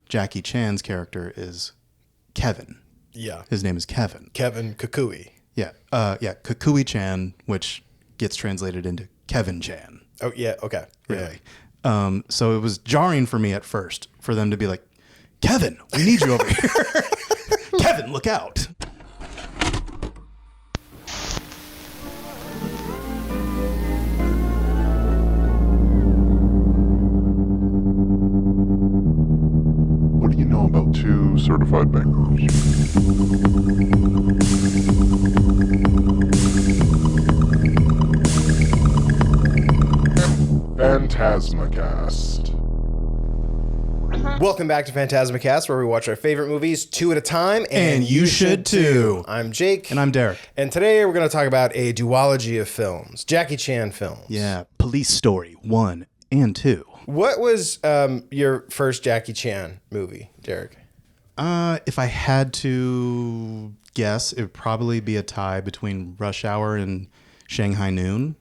Jackie Chan's character is Kevin. Yeah. His name is Kevin. Kevin Kukui. Yeah. Kukui Chan, which gets translated into Kevin Chan. Oh, yeah. Okay. Really. Yeah. So it was jarring for me at first for them to be like, Kevin, we need you over here. Kevin, look out. What do you know about two certified bankers? PhantasmaCast. Welcome back to PhantasmaCast, where we watch our favorite movies 2 at a time. And you should too. I'm Jake. And I'm Derek. And today we're going to talk about a duology of films, Jackie Chan films. Yeah. Police Story 1 and 2. What was your first Jackie Chan movie, Derek? If I had to guess, it would probably be a tie between Rush Hour and Shanghai Noon.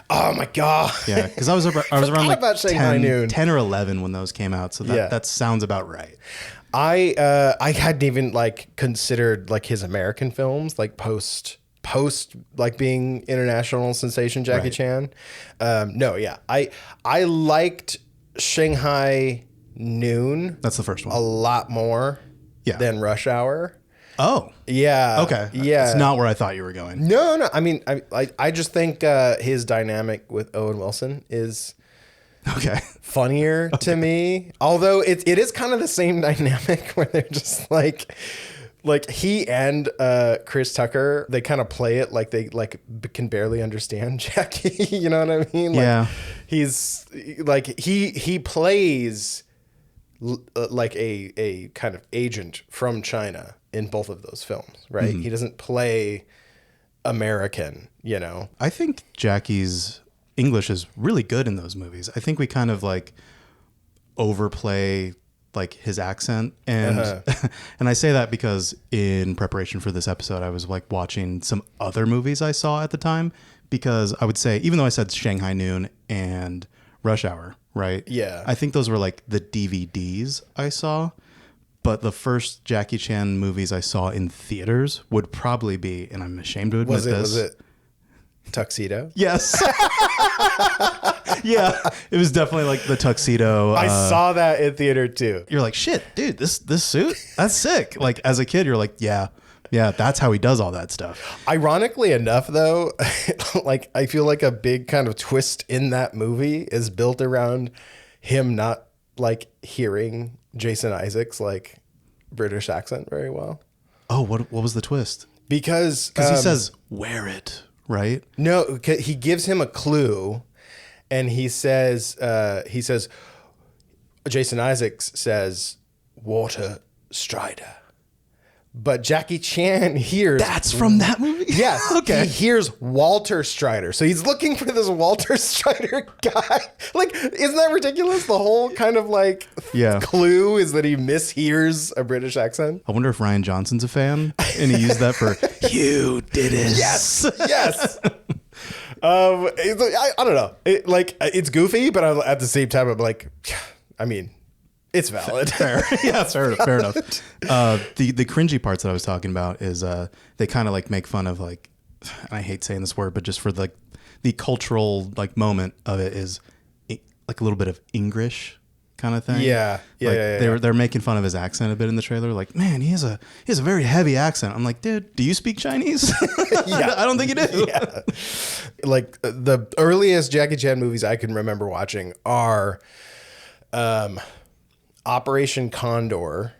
Oh my God. Yeah, because I was around like about Shanghai Noon. 10 or 11 when those came out, so that sounds about right. I hadn't even like considered like his American films, like post like being international sensation Jackie Chan. I liked Shanghai Noon. That's the first one. A lot more than Rush Hour. Oh. Yeah. Okay. Yeah. It's not where I thought you were going. No. I mean, I just think his dynamic with Owen Wilson is funnier to me. Although it is kind of the same dynamic where they're just like he and Chris Tucker, they kind of play it like they can barely understand Jackie. You know what I mean? Like, he's like he plays like a kind of agent from China in both of those films, right? Mm-hmm. He doesn't play American, you know? I think Jackie's English is really good in those movies. I think we kind of like overplay like his accent. And and I say that because in preparation for this episode, I was like watching some other movies I saw at the time, because I would say, even though I said Shanghai Noon and Rush Hour, right? Yeah. I think those were like the DVDs I saw. But the first Jackie Chan movies I saw in theaters would probably be, and I'm ashamed to admit this. Was it Tuxedo? Yes. Yeah, it was definitely like the Tuxedo. I saw that in theater too. You're like, shit, dude, this suit, that's sick. Like as a kid, you're like, yeah, that's how he does all that stuff. Ironically enough, though, like I feel like a big kind of twist in that movie is built around him not like hearing Jason Isaacs like British accent very well. Oh, what was the twist? Because he says, wear it, right? No, he gives him a clue, and he says, Jason Isaacs says, Water Strider. But Jackie Chan hears... That's from that movie? Yes. Okay. He hears Walter Strider. So he's looking for this Walter Strider guy. Like, isn't that ridiculous? The whole kind of like clue is that he mishears a British accent. I wonder if Ryan Johnson's a fan and he used that for, you did it. Yes. I don't know. It's goofy, but at the same time, I'm like, I mean... It's valid. Fair. Yeah, fair enough. The cringy parts that I was talking about is they kind of like make fun of like, I hate saying this word, but just for like the cultural like moment of it is like a little bit of English kind of thing. Yeah. They're making fun of his accent a bit in the trailer. Like, man, he has a very heavy accent. I'm like, dude, do you speak Chinese? Yeah. I don't think you do. Yeah. Like the earliest Jackie Chan movies I can remember watching are, Operation Condor,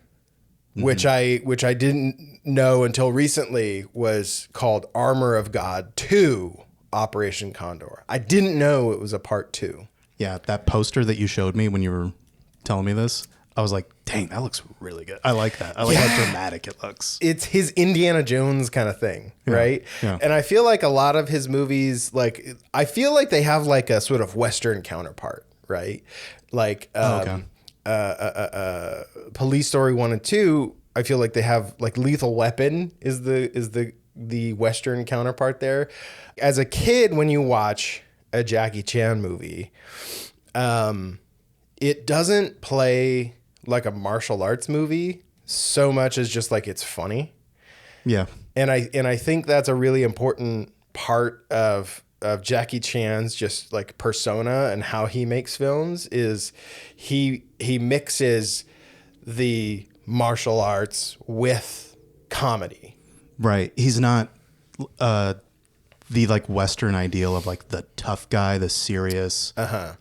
which I didn't know until recently was called Armor of God 2 Operation Condor. I didn't know it was a part 2. Yeah, that poster that you showed me when you were telling me this, I was like, dang, that looks really good. I like that. I like how dramatic it looks. It's his Indiana Jones kind of thing, right? Yeah. And I feel like a lot of his movies, like, I feel like they have like a sort of Western counterpart, right? Like, Police Story 1 and 2, I feel like they have like Lethal Weapon is the Western counterpart there. As a kid, when you watch a Jackie Chan movie, it doesn't play like a martial arts movie so much as just like it's funny. Yeah. And I think that's a really important part of Jackie Chan's just like persona and how he makes films is he mixes the martial arts with comedy. Right. He's not the like Western ideal of like the tough guy, the serious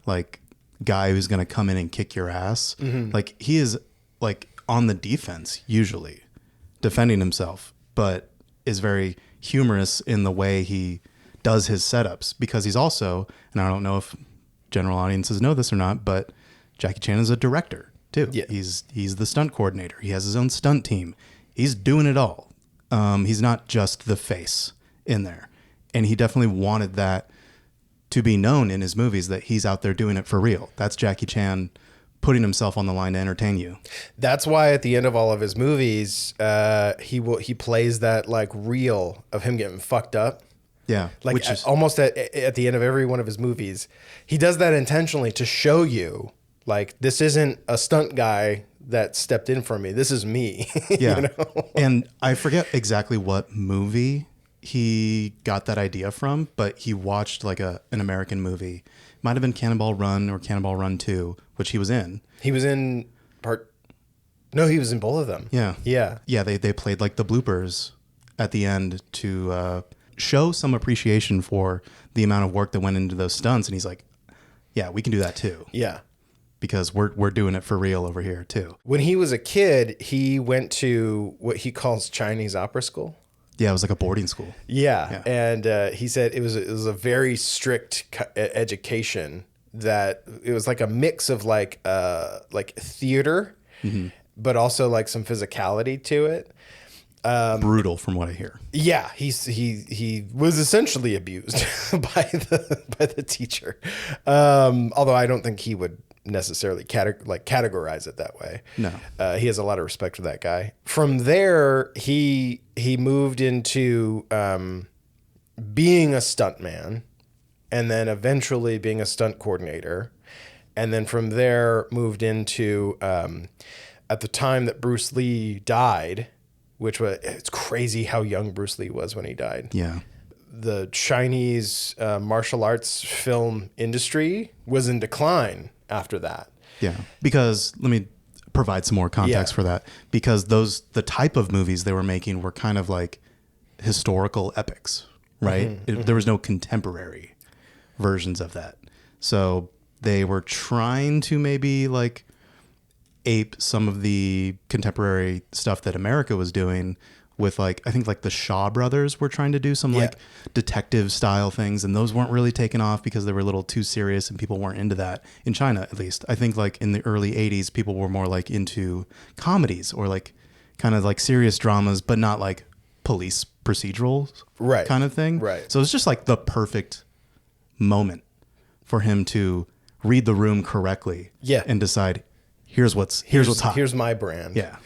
like guy who's going to come in and kick your ass. Like he is like on the defense, usually defending himself, but is very humorous in the way he does his setups, because he's also, and I don't know if general audiences know this or not, but Jackie Chan is a director too. Yeah. He's the stunt coordinator. He has his own stunt team. He's doing it all. He's not just the face in there. And he definitely wanted that to be known in his movies, that he's out there doing it for real. That's Jackie Chan putting himself on the line to entertain you. That's why at the end of all of his movies, he plays that like reel of him getting fucked up. Yeah. Like which is almost at the end of every one of his movies, he does that intentionally to show you like, this isn't a stunt guy that stepped in for me. This is me. Yeah. You know? And I forget exactly what movie he got that idea from, but he watched like an American movie. Might have been Cannonball Run or Cannonball Run 2, which he was in. He was in No, he was in both of them. Yeah. Yeah. Yeah, they played like the bloopers at the end to show some appreciation for the amount of work that went into those stunts. And he's like, yeah, we can do that too. Yeah. Because we're doing it for real over here too. When he was a kid, he went to what he calls Chinese opera school. Yeah, it was like a boarding school. Yeah. And he said it was a very strict education, that it was like a mix of like theater, but also like some physicality to it. Brutal from what I hear. Yeah, he was essentially abused by the teacher. Although I don't think he would necessarily categorize it that way. No. He has a lot of respect for that guy. From there, he moved into being a stuntman, and then eventually being a stunt coordinator. And then from there moved into, at the time that Bruce Lee died, which was, it's crazy how young Bruce Lee was when he died. Yeah. The Chinese martial arts film industry was in decline after that. Yeah. Because let me provide some more context for that. Because the type of movies they were making were kind of like historical epics, right? There was no contemporary versions of that. So they were trying to maybe like ape some of the contemporary stuff that America was doing with like, I think like the Shaw brothers were trying to do some like detective style things, and those weren't really taken off because they were a little too serious and people weren't into that in China, at least. I think like in the early 80s, people were more like into comedies or like kind of like serious dramas, but not like police procedurals kind of thing. Right. So it's just like the perfect moment for him to read the room correctly and decide, here's what's hot. Here's my brand. Yeah.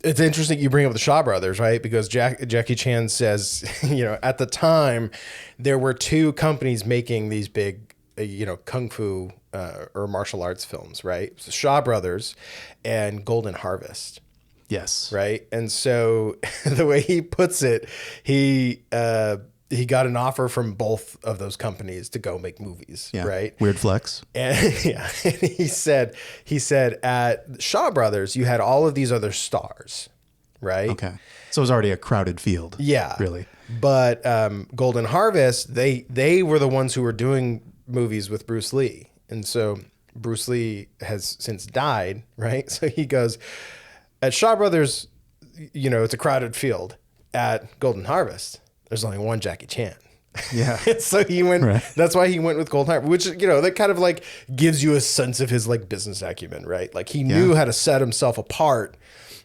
It's interesting you bring up the Shaw brothers, right? Because Jackie Chan says, at the time there were two companies making these big, kung fu or martial arts films, right? So Shaw Brothers and Golden Harvest. Yes. Right. And so the way he puts it, he got an offer from both of those companies to go make movies. Yeah. Right. Weird flex. And and he said at Shaw Brothers, you had all of these other stars. Right. Okay. So it was already a crowded field. Yeah. Really. But Golden Harvest, they were the ones who were doing movies with Bruce Lee. And so Bruce Lee has since died. Right. So he goes, at Shaw Brothers, it's a crowded field. At Golden Harvest, there's only one Jackie Chan. Yeah. So he went, right. That's why he went with Golden Harvest, which, that kind of like gives you a sense of his like business acumen, right? Like he knew how to set himself apart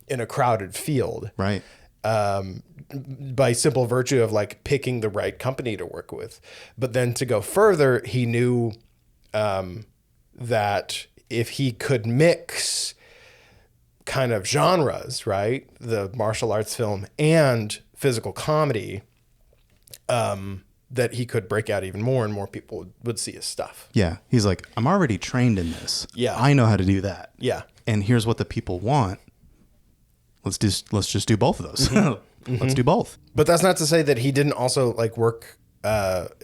in a crowded field. Right. By simple virtue of like picking the right company to work with. But then to go further, he knew that if he could mix kind of genres, right? The martial arts film and physical comedy, that he could break out even more and more people would see his stuff. Yeah. He's like, I'm already trained in this. Yeah. I know how to do that. Yeah. And here's what the people want. Let's just do both of those. Let's do both. But that's not to say that he didn't also like work.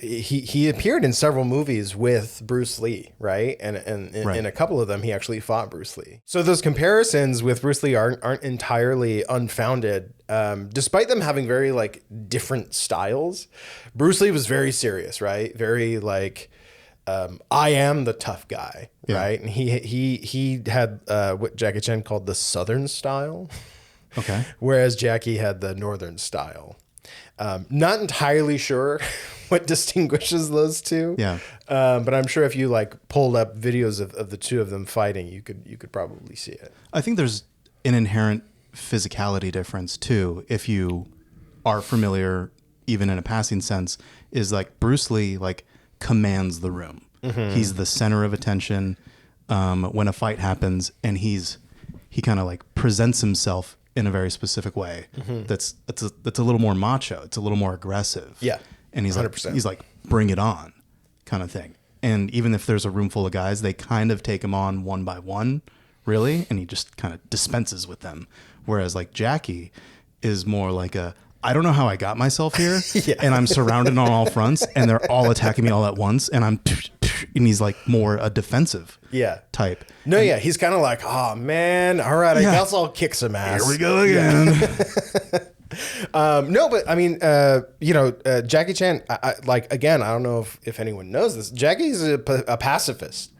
He appeared in several movies with Bruce Lee, right? And Right. in a couple of them, he actually fought Bruce Lee. So those comparisons with Bruce Lee aren't entirely unfounded, despite them having very like different styles. Bruce Lee was very serious, right? Very like, I am the tough guy, right? And he had what Jackie Chan called the Southern style. Okay. Whereas Jackie had the Northern style. Not entirely sure what distinguishes those two. Yeah. But I'm sure if you like pulled up videos of the two of them fighting, you could probably see it. I think there's an inherent physicality difference too. If you are familiar, even in a passing sense, is like Bruce Lee like commands the room. He's the center of attention when a fight happens, and he kind of like presents himself in a very specific way. That's a little more macho. It's a little more aggressive. Yeah. And he's 100%. like, bring it on kind of thing. And even if there's a room full of guys, they kind of take him on one by one, really. And he just kind of dispenses with them. Whereas like Jackie is more like I don't know how I got myself here. And I'm surrounded on all fronts and they're all attacking me all at once. And he's like more a defensive type. No, he's kind of like, oh man, all right, I guess I'll kick some ass. Here we go again. No, but I mean, Jackie Chan, like, again, I don't know if anyone knows this. Jackie's a pacifist.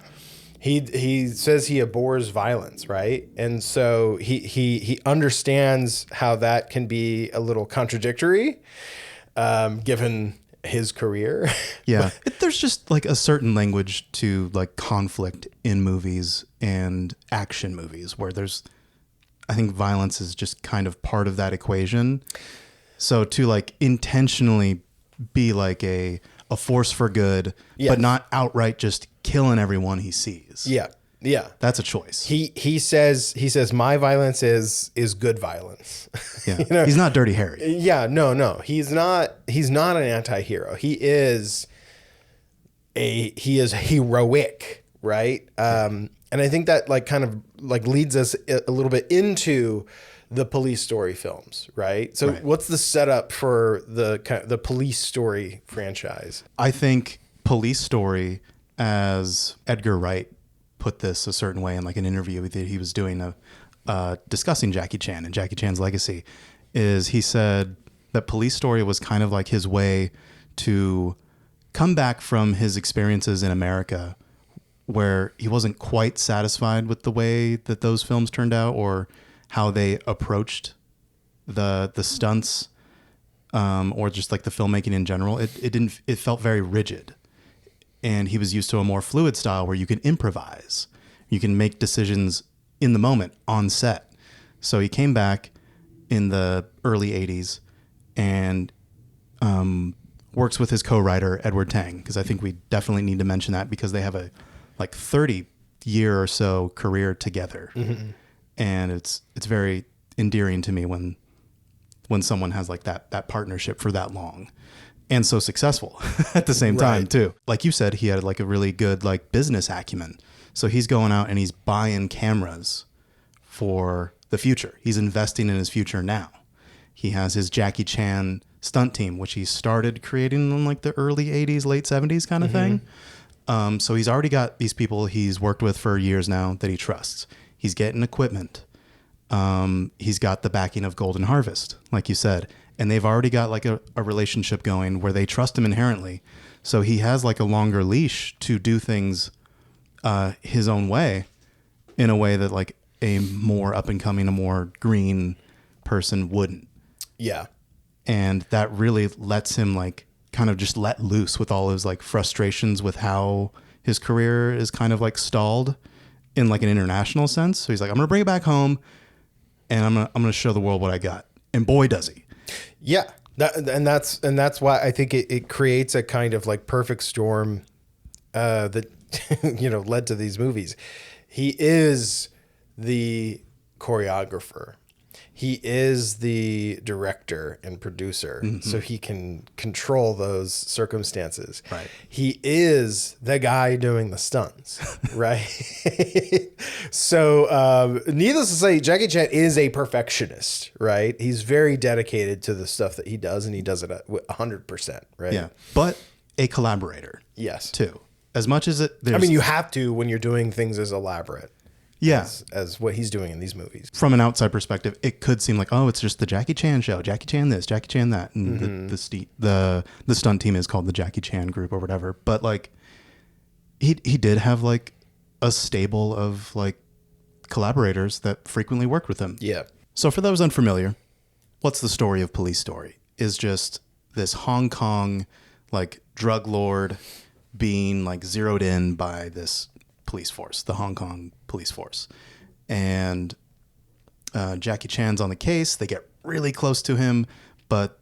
He says he abhors violence, right? And so he understands how that can be a little contradictory, given his career. Yeah. There's just like a certain language to like conflict in movies and action movies where I think violence is just kind of part of that equation. So to like intentionally be like a force for good, but not outright just killing everyone he sees. Yeah. Yeah. That's a choice. He says my violence is good violence. Yeah. He's not Dirty Harry. Yeah, no. He's not an anti-hero. He is heroic, right? And I think that like kind of like leads us a little bit into the Police Story films, right? So what's the setup for the Police Story franchise? I think Police Story, as Edgar Wright put this a certain way in like an interview that he was doing discussing Jackie Chan and Jackie Chan's legacy, is he said that Police Story was kind of like his way to come back from his experiences in America where he wasn't quite satisfied with the way that those films turned out or how they approached the stunts or just like the filmmaking in general. It felt very rigid. And he was used to a more fluid style where you can improvise. You can make decisions in the moment on set. So he came back in the early 80s and works with his co-writer, Edward Tang, because I think we definitely need to mention that because they have a like 30-year or so career together. Mm-hmm. And it's very endearing to me when someone has like that partnership for that long. And so successful at the same time too. Like you said, he had like a really good like business acumen. So he's going out and he's buying cameras for the future. He's investing in his future now. He has his Jackie Chan stunt team, which he started creating in like the early 80s, late 70s kind of thing. So he's already got these people he's worked with for years now that he trusts. He's getting equipment. He's got the backing of Golden Harvest, like you said. And they've already got like a relationship going where they trust him inherently. So he has like a longer leash to do things his own way, in a way that like a more up and coming, a more green person wouldn't. Yeah. And that really lets him like kind of just let loose with all his like frustrations with how his career is kind of like stalled in like an international sense. So he's like, I'm going to bring it back home and I'm going to show the world what I got. And boy, does he. Yeah. That's why I think it creates a kind of like perfect storm that, led to these movies. He is the choreographer. he is the director and producer, so he can control those circumstances. Right. He is the guy doing the stunts, right? So, needless to say, Jackie Chan is a perfectionist, right? He's very dedicated to the stuff that he does, and he does it 100%, right? Yeah. But a collaborator. Yes. Too. As much as it... I mean, you have to when you're doing things as elaborate. Yeah. As what he's doing in these movies. From an outside perspective, it could seem like, oh, it's just the Jackie Chan show. Jackie Chan this, Jackie Chan that. And the stunt team is called the Jackie Chan group or whatever. But like, he did have like a stable of like collaborators that frequently worked with him. Yeah. So for those unfamiliar, what's the story of Police Story? Is just this Hong Kong like drug lord being like zeroed in by this police force, the Hong Kong police force. And Jackie Chan's on the case. They get really close to him, but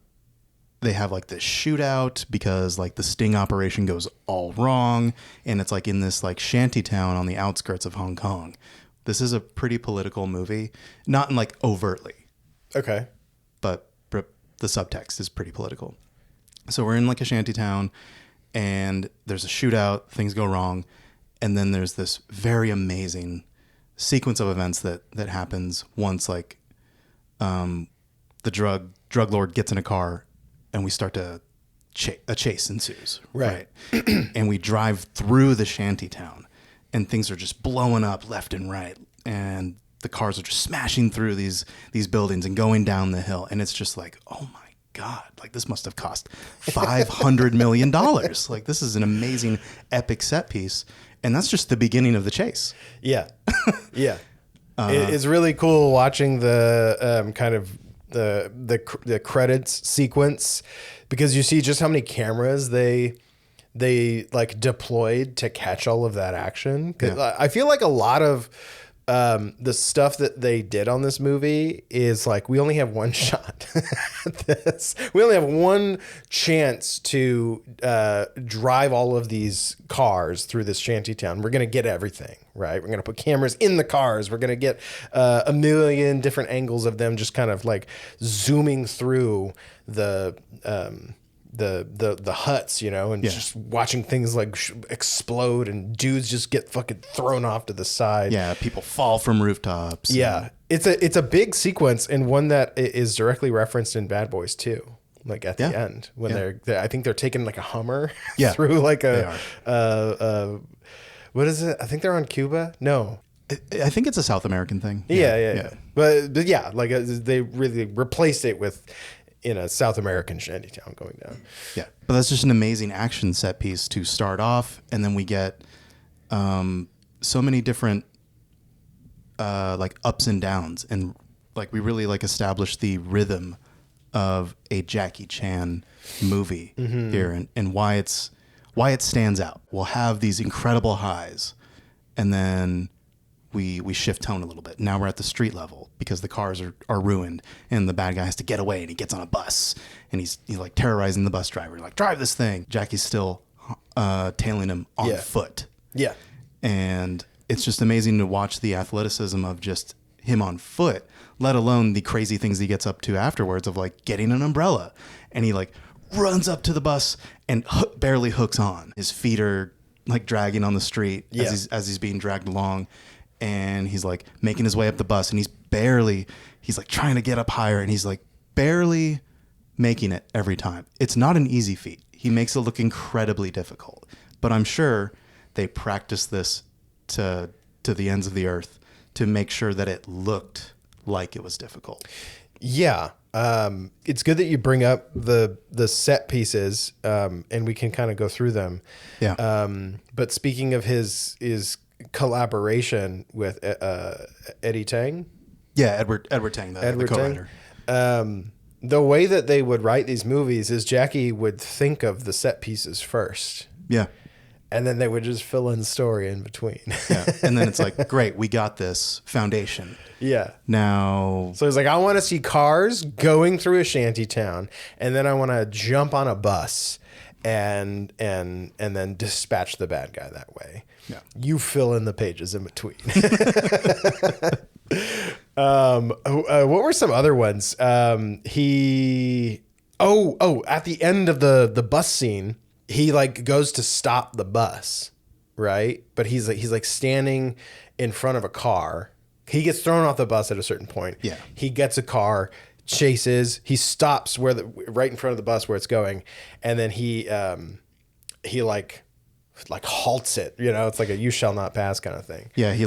they have like this shootout because like the sting operation goes all wrong. And it's like in this like shanty town on the outskirts of Hong Kong. This is a pretty political movie, not in like overtly. Okay. But the subtext is pretty political. So we're in like a shanty town and there's a shootout, things go wrong. And then there's this very amazing sequence of events that happens once like the drug lord gets in a car and we start to a chase ensues. Right. And we drive through the shanty town and things are just blowing up left and right. And the cars are just smashing through these buildings and going down the hill. And it's just like, oh my God, like this must have cost $500 million. Like this is an amazing epic set piece. And that's just the beginning of the chase. Yeah. Yeah. It's really cool watching the kind of the credits sequence because you see just how many cameras they like deployed to catch all of that action. 'Cause I feel like a lot of the stuff that they did on this movie is like, we only have one shot at this. We only have one chance to drive all of these cars through this shanty town. We're going to get everything, right? We're going to put cameras in the cars. We're going to get a million different angles of them just kind of like zooming through the huts, you know, and just watching things like explode and dudes just get fucking thrown off to the side. Yeah, people fall from rooftops. Yeah, it's a big sequence and one that is directly referenced in Bad Boys 2. Like at the end when they're I think they're taking like a Hummer through like what is it? I think they're on Cuba. No. I think it's a South American thing. Yeah. But yeah, like they really replaced it with in a South American shantytown going down. Yeah. But that's just an amazing action set piece to start off. And then we get so many different like ups and downs. And like we really like establish the rhythm of a Jackie Chan movie here and why it stands out. We'll have these incredible highs and then we shift tone a little bit. Now we're at the street level because the cars are ruined and the bad guy has to get away and he gets on a bus and he's like terrorizing the bus driver. Like, drive this thing. Jackie's still tailing him on foot. Yeah. And it's just amazing to watch the athleticism of just him on foot, let alone the crazy things he gets up to afterwards of like getting an umbrella. And he like runs up to the bus and barely hooks on. His feet are like dragging on the street as he's being dragged along. And he's like making his way up the bus and he's like trying to get up higher and he's like barely making it every time. It's not an easy feat. He makes it look incredibly difficult, but I'm sure they practiced this to the ends of the earth to make sure that it looked like it was difficult. Yeah. It's good that you bring up the set pieces, and we can kind of go through them. Yeah. But speaking of his collaboration with Eddie Tang. Yeah, Edward Tang, the co-writer. The way that they would write these movies is Jackie would think of the set pieces first. Yeah. And then they would just fill in story in between. Yeah. And then it's like, great, we got this foundation. Yeah. Now. So it's like, I want to see cars going through a shanty town, and then I want to jump on a bus and then dispatch the bad guy that way. Yeah. You fill in the pages in between. What were some other ones? At the end of the bus scene, he like goes to stop the bus, right? But he's like standing in front of a car. He gets thrown off the bus at a certain point. Yeah. He gets a car, chases, he stops right in front of the bus where it's going, and then he like halts it, it's like a you shall not pass kind of thing. Yeah, he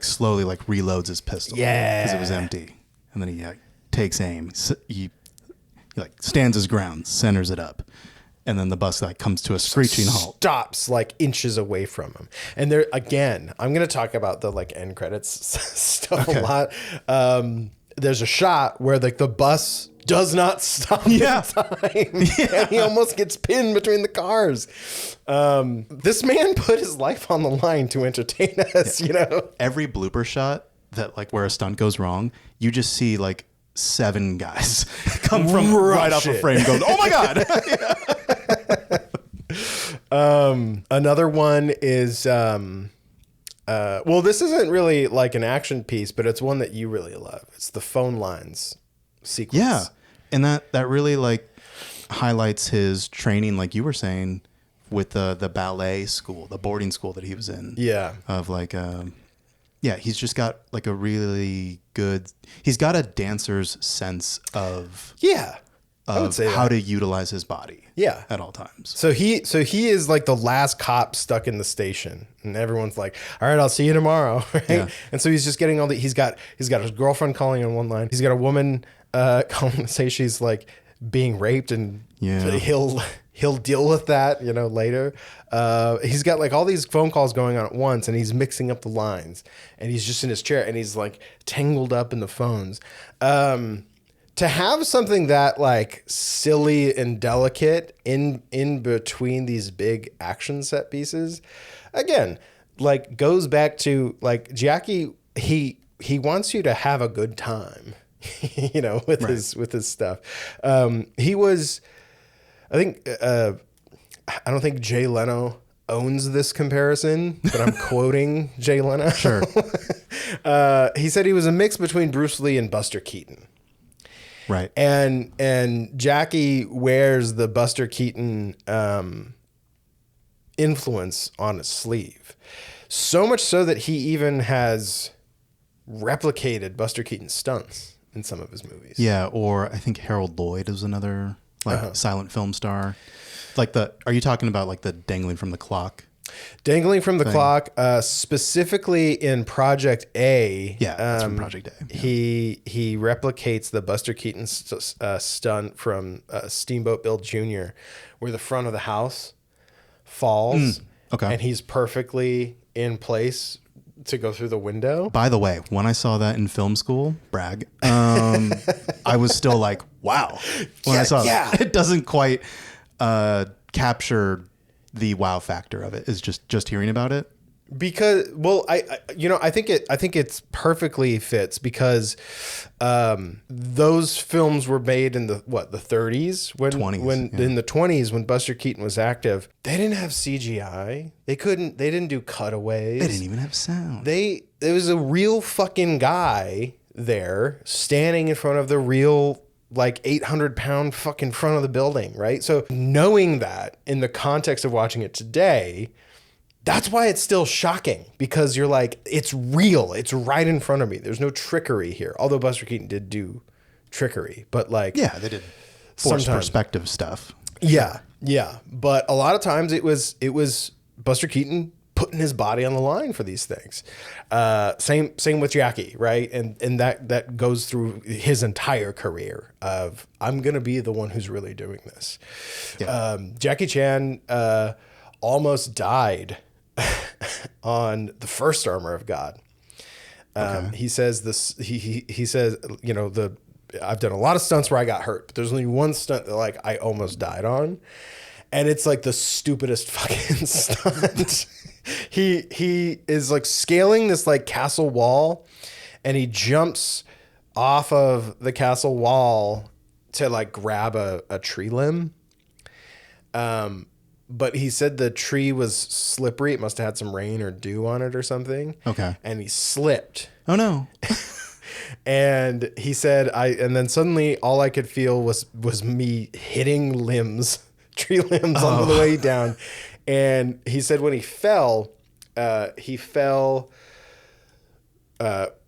slowly like reloads his pistol. Yeah. Because it was empty. And then he takes aim. He like stands his ground, centers it up. And then the bus like comes to a screeching halt. Stops like inches away from him. And there again, I'm going to talk about the like end credits stuff a lot. There's a shot where like the bus does not stop in time. Yeah. And he almost gets pinned between the cars. This man put his life on the line to entertain us, Every blooper shot that like where a stunt goes wrong, you just see like 7 guys come from right off a frame going, oh my God. Another one is, this isn't really like an action piece, but it's one that you really love. It's the phone lines sequence. Yeah. And that really like highlights his training, like you were saying, with the ballet school, the boarding school that he was in. Yeah. Of like, he's just got like a really good, he's got a dancer's sense of I would say how to utilize his body. Yeah. At all times. So he is like the last cop stuck in the station, and everyone's like, all right, I'll see you tomorrow. Right? Yeah. And so he's just getting he's got his girlfriend calling on one line. He's got a woman calling to say she's like being raped, and he'll deal with that, later. He's got like all these phone calls going on at once, and he's mixing up the lines, and he's just in his chair, and he's like tangled up in the phones. To have something that like silly and delicate in between these big action set pieces, again, like goes back to like Jackie. He wants you to have a good time, with his stuff. He was, I think, I don't think Jay Leno owns this comparison, but I'm quoting Jay Leno. Sure. He said he was a mix between Bruce Lee and Buster Keaton. Right. And Jackie wears the Buster Keaton influence on his sleeve. So much so that he even has replicated Buster Keaton's stunts in some of his movies. Yeah, or I think Harold Lloyd is another silent film star. Like are you talking about like the dangling from the clock? Dangling from the clock, specifically in Project A. Yeah, that's from Project A. Yeah. He replicates the Buster Keaton stunt from Steamboat Bill Jr., where the front of the house falls. Okay. And he's perfectly in place to go through the window. By the way, when I saw that in film school, brag, I was still like, wow. When I saw that, it doesn't quite capture the wow factor of it. Is just hearing about it. Because, well, I think it's perfectly fits because those films were made in the 30s in the 20s when Buster Keaton was active. They didn't have CGI. They didn't do cutaways. They didn't even have sound. There was a real fucking guy there standing in front of the real like 800-pound fucking front of the building, right? So knowing that in the context of watching it today, that's why it's still shocking, because you're like, it's real. It's right in front of me. There's no trickery here. Although Buster Keaton did do trickery, but like, yeah, they did forced perspective stuff. Yeah. But a lot of times it was Buster Keaton putting his body on the line for these things. Same with Jackie, right? And that goes through his entire career of, I'm going to be the one who's really doing this. Yeah. Jackie Chan almost died on the first Armor of God. He says this, he says, I've done a lot of stunts where I got hurt, but there's only one stunt that like I almost died on. And it's like the stupidest fucking stunt. He is like scaling this like castle wall, and he jumps off of the castle wall to like grab a tree limb. But he said the tree was slippery. It must have had some rain or dew on it or something. Okay. And he slipped. Oh no. And he said, and then suddenly all I could feel was me hitting tree limbs on the way down. And he said when he fell,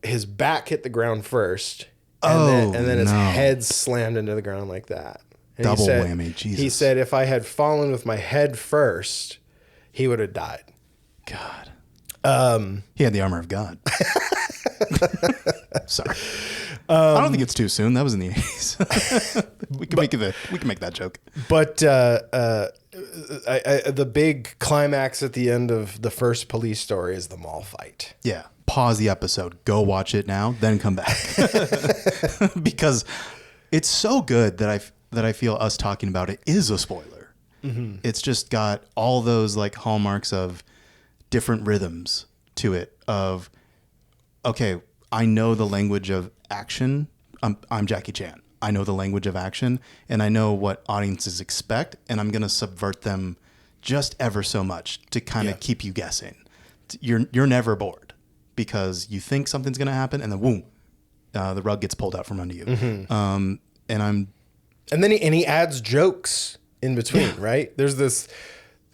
his back hit the ground first. And then his head slammed into the ground like that. And Double whammy, Jesus. He said if I had fallen with my head first, he would have died. God. He had the armor of God. Sorry. I don't think it's too soon. That was in the 80s. we can make that joke. But the big climax at the end of the first Police Story is the mall fight. Yeah. Pause the episode. Go watch it now. Then come back. Because it's so good that I feel us talking about it is a spoiler. Mm-hmm. It's just got all those like hallmarks of different rhythms to it. Of okay, I know the language of action. I'm Jackie Chan. I know the language of action, and I know what audiences expect, and I'm going to subvert them just ever so much to kind of keep you guessing. You're never bored because you think something's going to happen, and then boom, the rug gets pulled out from under you. Mm-hmm. And then he adds jokes in between, right? There's this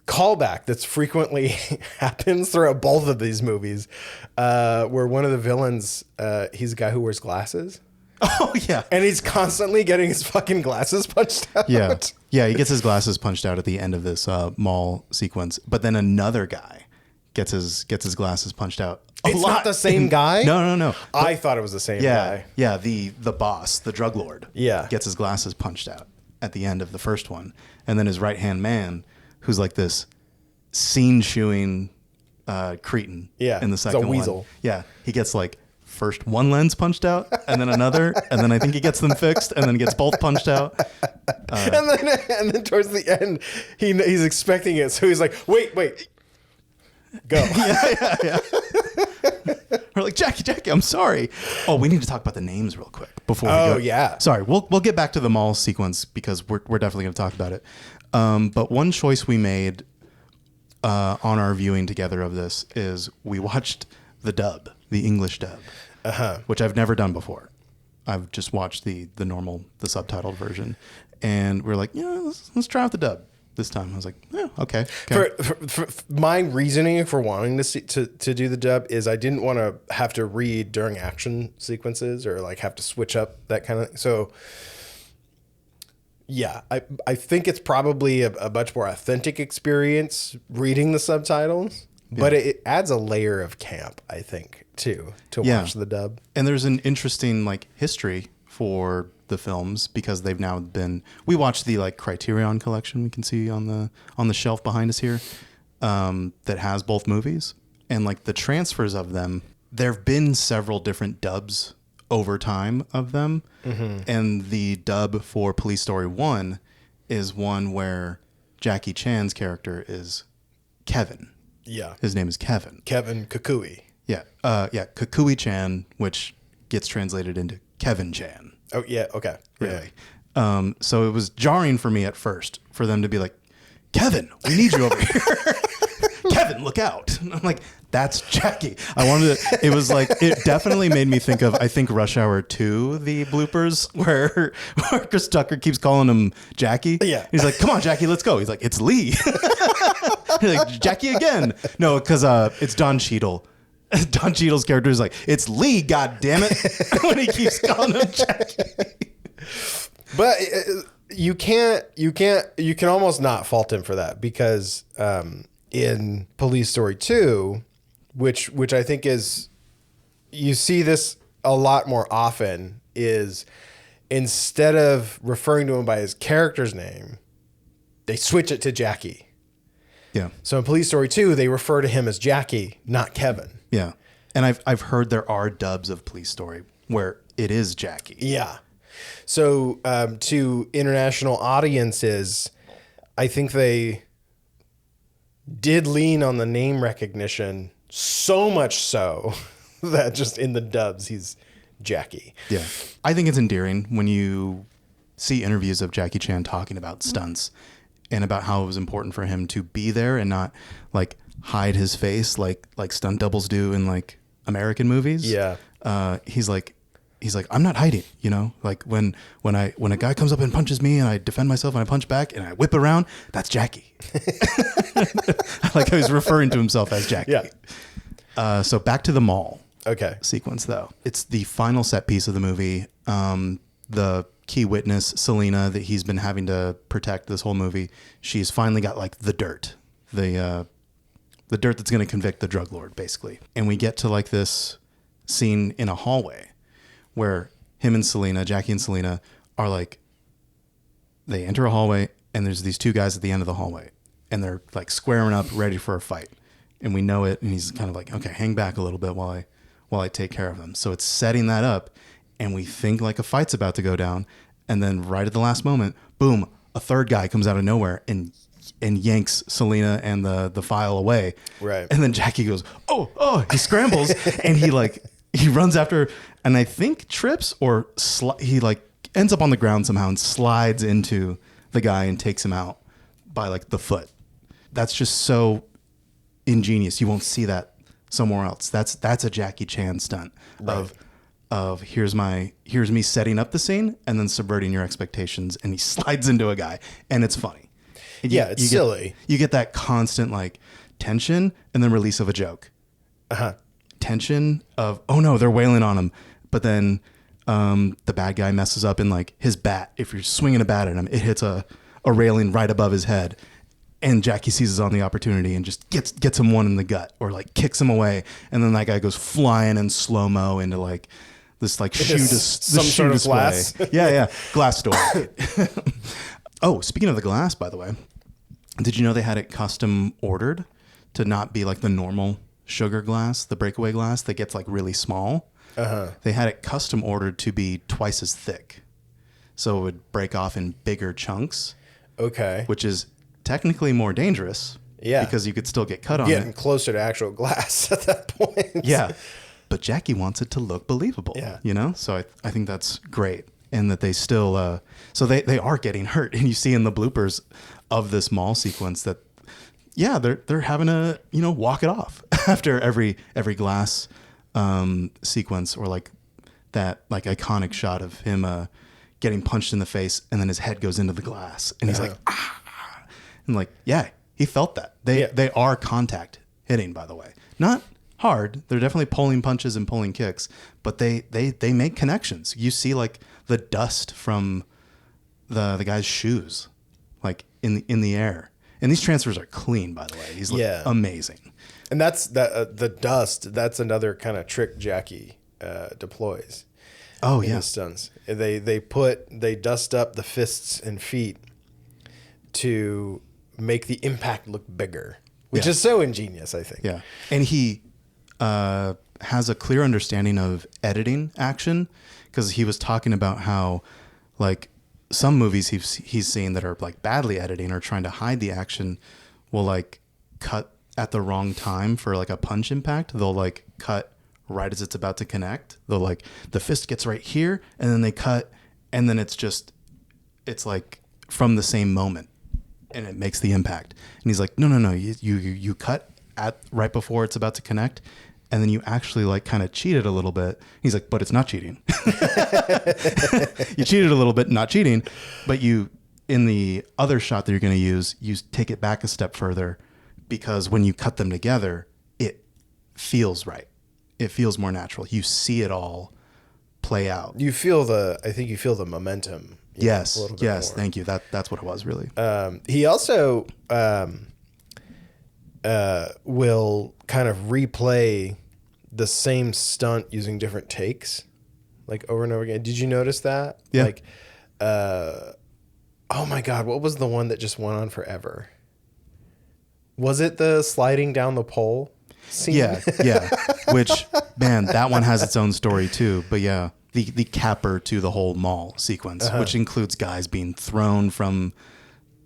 callback that's frequently happens throughout both of these movies, where one of the villains, he's a guy who wears glasses. Oh yeah, and he's constantly getting his fucking glasses punched out. Yeah, he gets his glasses punched out at the end of this mall sequence. But then another guy gets his glasses punched out. It's not the same guy? No. I thought it was the same guy. Yeah, the boss, the drug lord, gets his glasses punched out at the end of the first one. And then his right-hand man, who's like this scene-chewing cretin in the second one. It's a weasel. Yeah, he gets like first one lens punched out and then another, and then I think he gets them fixed and then gets both punched out. And then towards the end, he's expecting it. So he's like, wait. Go. Yeah. We're like, Jackie, I'm sorry. Oh, we need to talk about the names real quick before we go. Oh, yeah. Sorry, we'll get back to the mall sequence because we're definitely going to talk about it. But one choice we made on our viewing together of this is we watched the dub, the English dub, which I've never done before. I've just watched the subtitled version. And we're like, let's try out the dub this time. I was like, yeah, okay. For my reasoning for wanting to do the dub is I didn't want to have to read during action sequences or like have to switch up that kind of. So yeah, I think it's probably a much more authentic experience reading the subtitles, but it adds a layer of camp, I think, too, to watch the dub. And there's an interesting like history for the films because they've now been. We watched the like Criterion collection we can see on the shelf behind us here, that has both movies, and like the transfers of them. There've been several different dubs over time of them, and the dub for Police Story 1 is one where Jackie Chan's character is Kevin. Yeah, his name is Kevin. Kevin Kukui. Yeah, Kukui Chan, which gets translated into Kevin Chan. Oh yeah, okay. Really. Yeah. So it was jarring for me at first for them to be like, Kevin, we need you over here. Kevin, look out. And I'm like, that's Jackie. It was like, it definitely made me think of, I think Rush Hour 2, the bloopers where Chris Tucker keeps calling him Jackie. Yeah. He's like, come on, Jackie, let's go. He's like, it's Lee. He's like, Jackie again. No, because it's Don Cheadle. Don Cheadle's character is like, it's Lee, God damn it, when he keeps calling him Jackie. But you can almost not fault him for that because in Police Story 2, which I think is, you see this a lot more often, is instead of referring to him by his character's name, they switch it to Jackie. Yeah. So in Police Story 2, they refer to him as Jackie, not Kevin. Yeah. And I've heard there are dubs of Police Story where it is Jackie. Yeah. So to international audiences, I think they did lean on the name recognition so much so that just in the dubs, he's Jackie. Yeah. I think it's endearing when you see interviews of Jackie Chan talking about stunts and about how it was important for him to be there and not like hide his face like stunt doubles do in like American movies. Yeah. He's like, he's like, I'm not hiding, you know, like when a guy comes up and punches me and I defend myself and I punch back and I whip around, that's Jackie. Like I was referring to himself as Jackie. Yeah. So back to the mall. Okay. Sequence though. It's the final set piece of the movie. The key witness, Selena, that he's been having to protect this whole movie. She's finally got like the dirt that's going to convict the drug lord basically. And we get to like this scene in a hallway where him and Selena, Jackie and Selena are like, they enter a hallway and there's these two guys at the end of the hallway and they're like squaring up ready for a fight. And we know it. And he's kind of like, okay, hang back a little bit while I take care of them. So it's setting that up and we think like a fight's about to go down. And then right at the last moment, boom, a third guy comes out of nowhere and yanks Selena and the file away. Right. And then Jackie goes, oh, he scrambles and he runs after, and I think trips or he like ends up on the ground somehow and slides into the guy and takes him out by like the foot. That's just so ingenious. You won't see that somewhere else. That's a Jackie Chan stunt of here's me setting up the scene and then subverting your expectations, and he slides into a guy and it's funny. It's silly. You get that constant like tension and then release of a joke. Tension of, oh no, they're wailing on him. But then the bad guy messes up and like his bat, if you're swinging a bat at him, it hits a railing right above his head. And Jackie seizes on the opportunity and just gets him one in the gut or like kicks him away. And then that guy goes flying in slow-mo into like this like shoe sort of glass. Yeah. Glass door. Oh, speaking of the glass, by the way, did you know they had it custom ordered to not be like the normal sugar glass, the breakaway glass that gets like really small? They had it custom ordered to be twice as thick. So it would break off in bigger chunks. Okay. Which is technically more dangerous. Yeah. Because you could still get cut on Getting it. closer to actual glass at that point. Yeah. But Jackie wants it to look believable. Yeah. You know? So I think that's great. And that they still, so they are getting hurt. And you see in the bloopers of this mall sequence that, yeah, they're having to, you know, walk it off after every glass sequence, or like that like iconic shot of him getting punched in the face and then his head goes into the glass and he's like, ah, and like, yeah, he felt that. They are contact hitting, by the way. Not hard. They're definitely pulling punches and pulling kicks, but they make connections. You see like the dust from the guy's shoes, like in the air. And these transfers are clean, by the way. These look amazing. And that's the dust. That's another kind of trick Jackie deploys. Oh in yeah, his stunts. They dust up the fists and feet to make the impact look bigger, which is so ingenious, I think. Yeah, and he has a clear understanding of editing action, because he was talking about how like some movies he's seen that are like badly editing or trying to hide the action will like cut at the wrong time for like a punch impact. They'll like cut right as it's about to connect. They'll like, the fist gets right here and then they cut, and then it's like from the same moment and it makes the impact. And he's like, no, you cut at right before it's about to connect, and then you actually like kind of cheated a little bit. He's like, but it's not cheating. You cheated a little bit, not cheating, but you, in the other shot that you're going to use, you take it back a step further, because when you cut them together, it feels right. It feels more natural. You see it all play out. I think you feel the momentum. Yes. Thank you. That's what it was really. He also will kind of replay the same stunt using different takes, like over and over again. Did you notice that? Yeah. Like, oh my God, what was the one that just went on forever? Was it the sliding down the pole scene? Yeah. Which, man, that one has its own story too. But yeah, the capper to the whole mall sequence, which includes guys being thrown from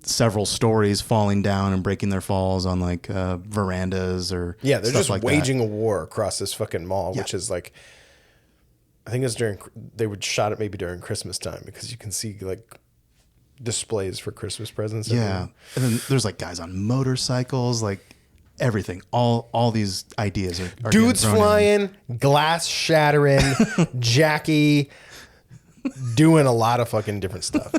several stories, falling down and breaking their falls on like verandas or they're stuff just like waging that. a war across this fucking mall, which is like, I think they would shot it maybe during Christmas time, because you can see like displays for Christmas presents. Yeah. And then there's like guys on motorcycles, like everything. All these ideas are dudes flying, glass shattering, Jackie doing a lot of fucking different stuff.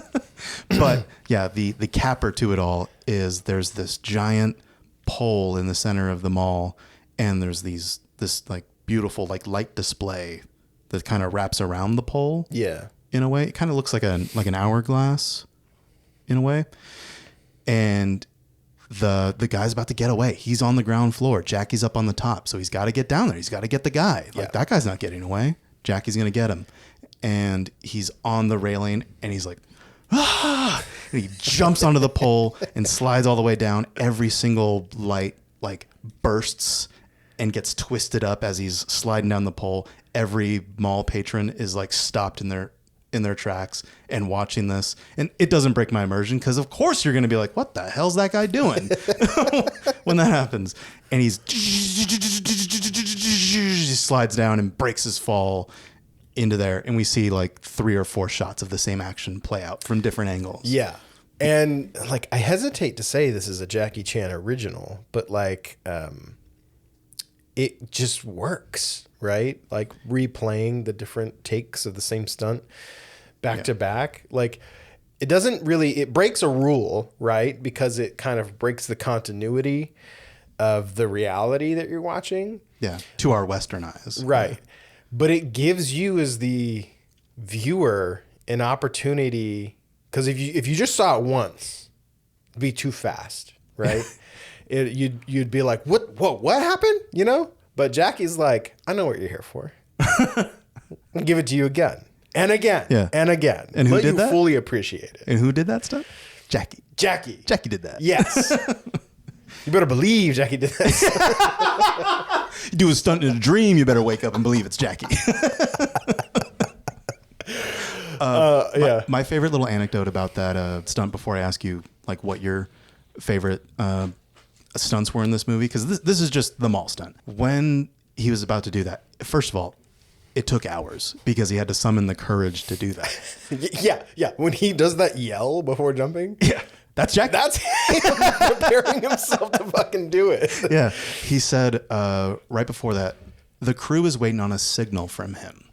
But yeah, the capper to it all is there's this giant pole in the center of the mall, and there's this like beautiful like light display that kind of wraps around the pole. Yeah. In a way, it kind of looks like an hourglass in a way. And the guy's about to get away. He's on the ground floor. Jackie's up on the top. So he's got to get down there. He's got to get the guy. Like that guy's not getting away. Jackie's going to get him. And he's on the railing and he's like, ah! And he jumps onto the pole and slides all the way down. Every single light like bursts and gets twisted up as he's sliding down the pole. Every mall patron is like stopped in their tracks and watching this. And it doesn't break my immersion because of course you're going to be like, what the hell's that guy doing when that happens? And he slides down and breaks his fall into there. And we see like 3 or 4 shots of the same action play out from different angles. Yeah. And like, I hesitate to say this is a Jackie Chan original, but like, it just works, right? Like replaying the different takes of the same stunt back to back. Like it breaks a rule, right? Because it kind of breaks the continuity of the reality that you're watching. Yeah. To our Western eyes. Right. Yeah. But it gives you as the viewer an opportunity, because if you just saw it once, it'd be too fast, right? You'd be like, what happened? You know? But Jackie's like, I know what you're here for. I'll give it to you again. And again. Yeah. And again. And who did that? Fully appreciate it. And who did that stuff? Jackie. Jackie did that. Yes. You better believe Jackie did that. You do a stunt in a dream, you better wake up and believe it's Jackie. My favorite little anecdote about that stunt, before I ask you like what your favorite stunts were in this movie, because this is just the mall stunt. When he was about to do that, first of all, it took hours because he had to summon the courage to do that. Yeah. When he does that yell before jumping. Yeah. That's Jack. That's him preparing himself to fucking do it. Yeah. He said right before that, the crew is waiting on a signal from him.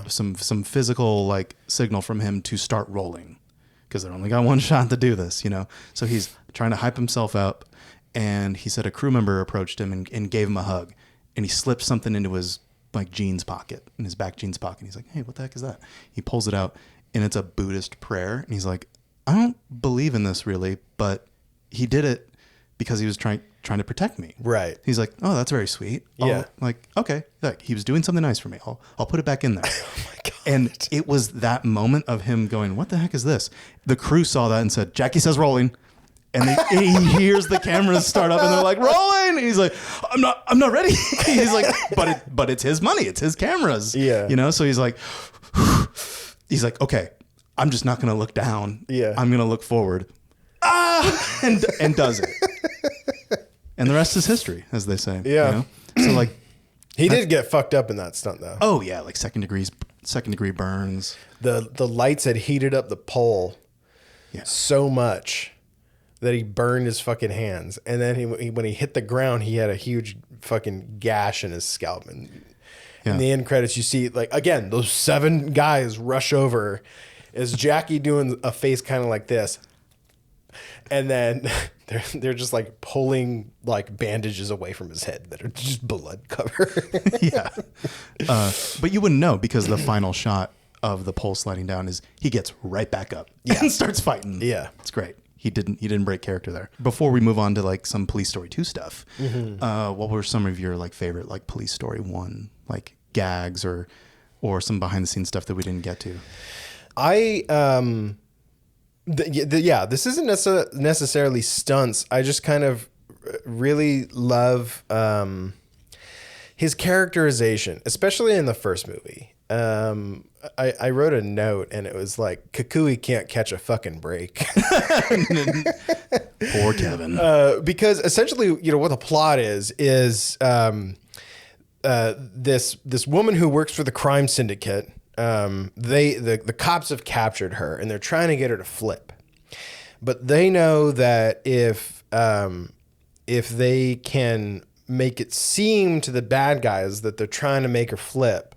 Some physical like signal from him to start rolling, because they only got one shot to do this, you know? So he's trying to hype himself up. And he said a crew member approached him and gave him a hug. And he slipped something into his like jeans pocket, in his back jeans pocket. And he's like, hey, what the heck is that? He pulls it out and it's a Buddhist prayer. And he's like, I don't believe in this really, but he did it because he was trying to protect me. Right. He's like, oh, that's very sweet. Yeah. Like, okay. Like, he was doing something nice for me. I'll put it back in there. Oh my God. And it was that moment of him going, what the heck is this? The crew saw that and said, Jackie says rolling. And he hears the cameras start up and they're like, rolling. And he's like, I'm not ready. He's like, but it's his money. It's his cameras. Yeah. You know? So he's like, okay, I'm just not going to look down. Yeah. I'm going to look forward. And does it. And the rest is history, as they say. Yeah. You know? So like, he did get fucked up in that stunt though. oh yeah. Like second degree burns. The lights had heated up the pole so much that he burned his fucking hands. And then when he hit the ground, he had a huge fucking gash in his scalp. And in the end credits, you see, like, again, those 7 guys rush over as Jackie doing a face kind of like this. And then they're just like pulling like bandages away from his head that are just blood covered. Yeah. But you wouldn't know, because the final shot of the pole sliding down is he gets right back up and starts fighting. Yeah. It's great. He didn't break character there. Before we move on to like some Police Story 2 stuff, what were some of your like favorite like Police Story 1 like gags or some behind the scenes stuff that we didn't get to? This isn't necessarily stunts. I just kind of really love his characterization, especially in the first movie. I wrote a note and it was like, Kukui can't catch a fucking break. Poor Kevin. Because essentially, you know, what the plot is this woman who works for the crime syndicate. The cops have captured her and they're trying to get her to flip, but they know that if if they can make it seem to the bad guys that they're trying to make her flip,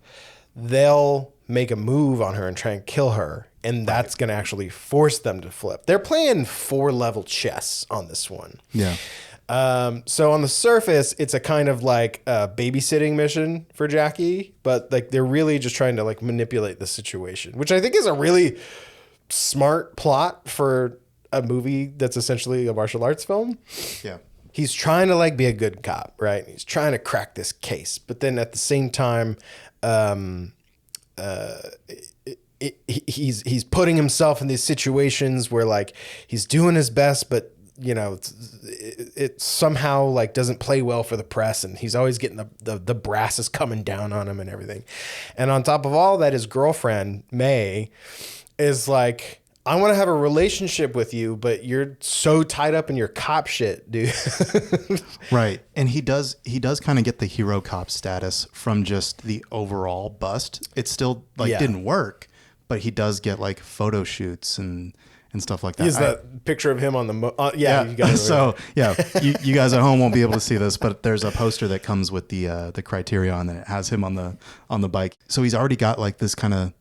they'll make a move on her and try and kill her. And that's going to actually force them to flip. They're playing 4-level chess on this one. Yeah. So on the surface, it's a kind of like a babysitting mission for Jackie, but like they're really just trying to like manipulate the situation, which I think is a really smart plot for a movie that's essentially a martial arts film. Yeah. He's trying to like be a good cop, right? He's trying to crack this case, but then at the same time, he's putting himself in these situations where like he's doing his best, but you know, it somehow like doesn't play well for the press, and he's always getting the brass is coming down on him and everything. And on top of all that, his girlfriend May is like, I want to have a relationship with you, but you're so tied up in your cop shit, dude. Right. And he does kind of get the hero cop status from just the overall bust. It still like didn't work, but he does get like photo shoots and stuff like that. He's that picture of him on the You guys so you guys at home won't be able to see this, but there's a poster that comes with the criteria on it. It has him on the bike. So he's already got like this kind of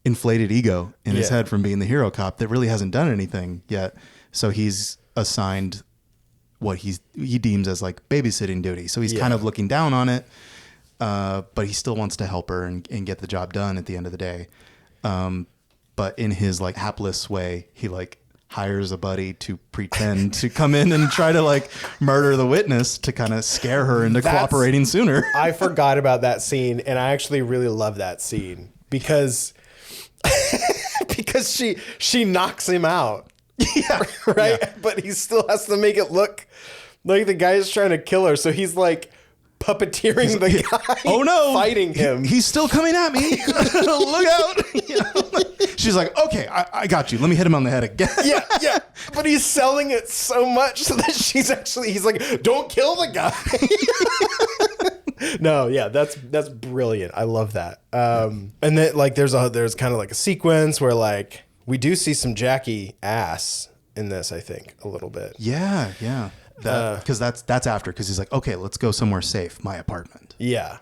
inflated ego in his head from being the hero cop that really hasn't done anything yet. So he's assigned what he deems as like babysitting duty. So he's kind of looking down on it, but he still wants to help her and get the job done at the end of the day. But in his like hapless way, he like hires a buddy to pretend to come in and try to like murder the witness to kind of scare her into cooperating sooner. I forgot about that scene, and I actually really love that scene because she knocks him out. Yeah. Right? Yeah. But he still has to make it look like the guy is trying to kill her. So he's like puppeteering the guy. Oh no, fighting him. He's still coming at me. Look out. You know? She's like, okay, I got you. Let me hit him on the head again. Yeah. But he's selling it so much so that he's like, don't kill the guy. No, yeah, that's brilliant. I love that. And then like there's kind of like a sequence where like we do see some Jackie ass in this, I think, a little bit. Yeah. Because that's after, because he's like, okay, let's go somewhere safe, my apartment. Yeah.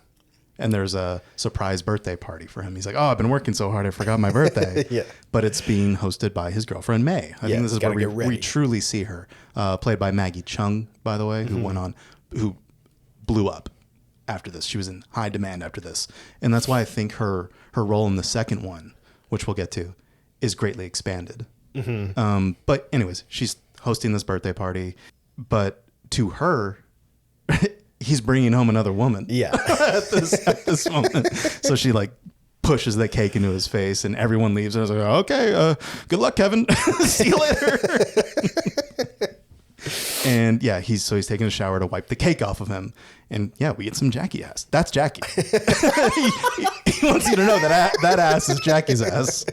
And there's a surprise birthday party for him. He's like, oh, I've been working so hard, I forgot my birthday. Yeah. But it's being hosted by his girlfriend, May. I think this is where we truly see her. Played by Maggie Chung, by the way, who blew up after this. She was in high demand after this. And that's why I think her role in the second one, which we'll get to, is greatly expanded. Mm-hmm. But anyways, she's hosting this birthday party. But to her, he's bringing home another woman. Yeah. at this moment. So she like pushes the cake into his face, and everyone leaves. And I was like, okay, good luck, Kevin. See you later. And yeah, he's taking a shower to wipe the cake off of him. And yeah, we get some Jackie ass. That's Jackie. he wants you to know that ass is Jackie's ass.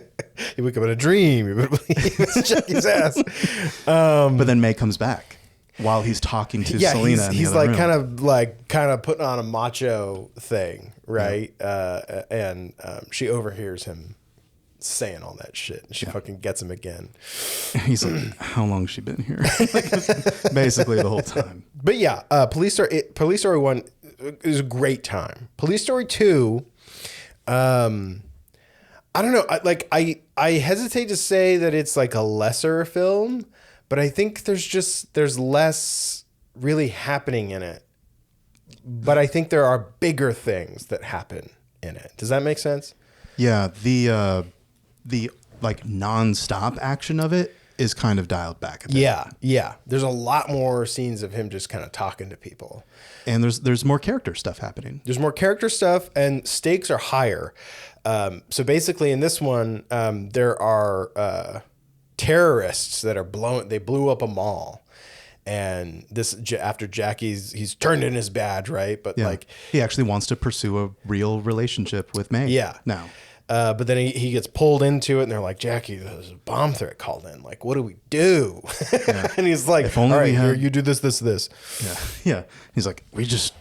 You wake up in a dream. You would believe it's Jackie's ass. But then May comes back while he's talking to Selena. He's like kind of putting on a macho thing, right? Yeah. And she overhears him saying all that shit, and she fucking gets him again. He's like, how long has she been here? Basically the whole time. But yeah, Police Story 1 is a great time. Police Story 2, I don't know. I hesitate to say that it's like a lesser film, but I think there's less really happening in it. But I think there are bigger things that happen in it. Does that make sense? Yeah, the like non-stop action of it is kind of dialed back a bit. Yeah. There's a lot more scenes of him just kind of talking to people. And there's more character stuff happening. There's more character stuff, and stakes are higher. So basically in this one, there are terrorists that they blew up a mall. And this after he's turned in his badge, right? But like he actually wants to pursue a real relationship with May. Yeah. Now. But then he gets pulled into it, and they're like, Jackie, there's a bomb threat called in. Like, what do we do? Yeah. And he's like, all right, here, you do this. Yeah. He's like, we just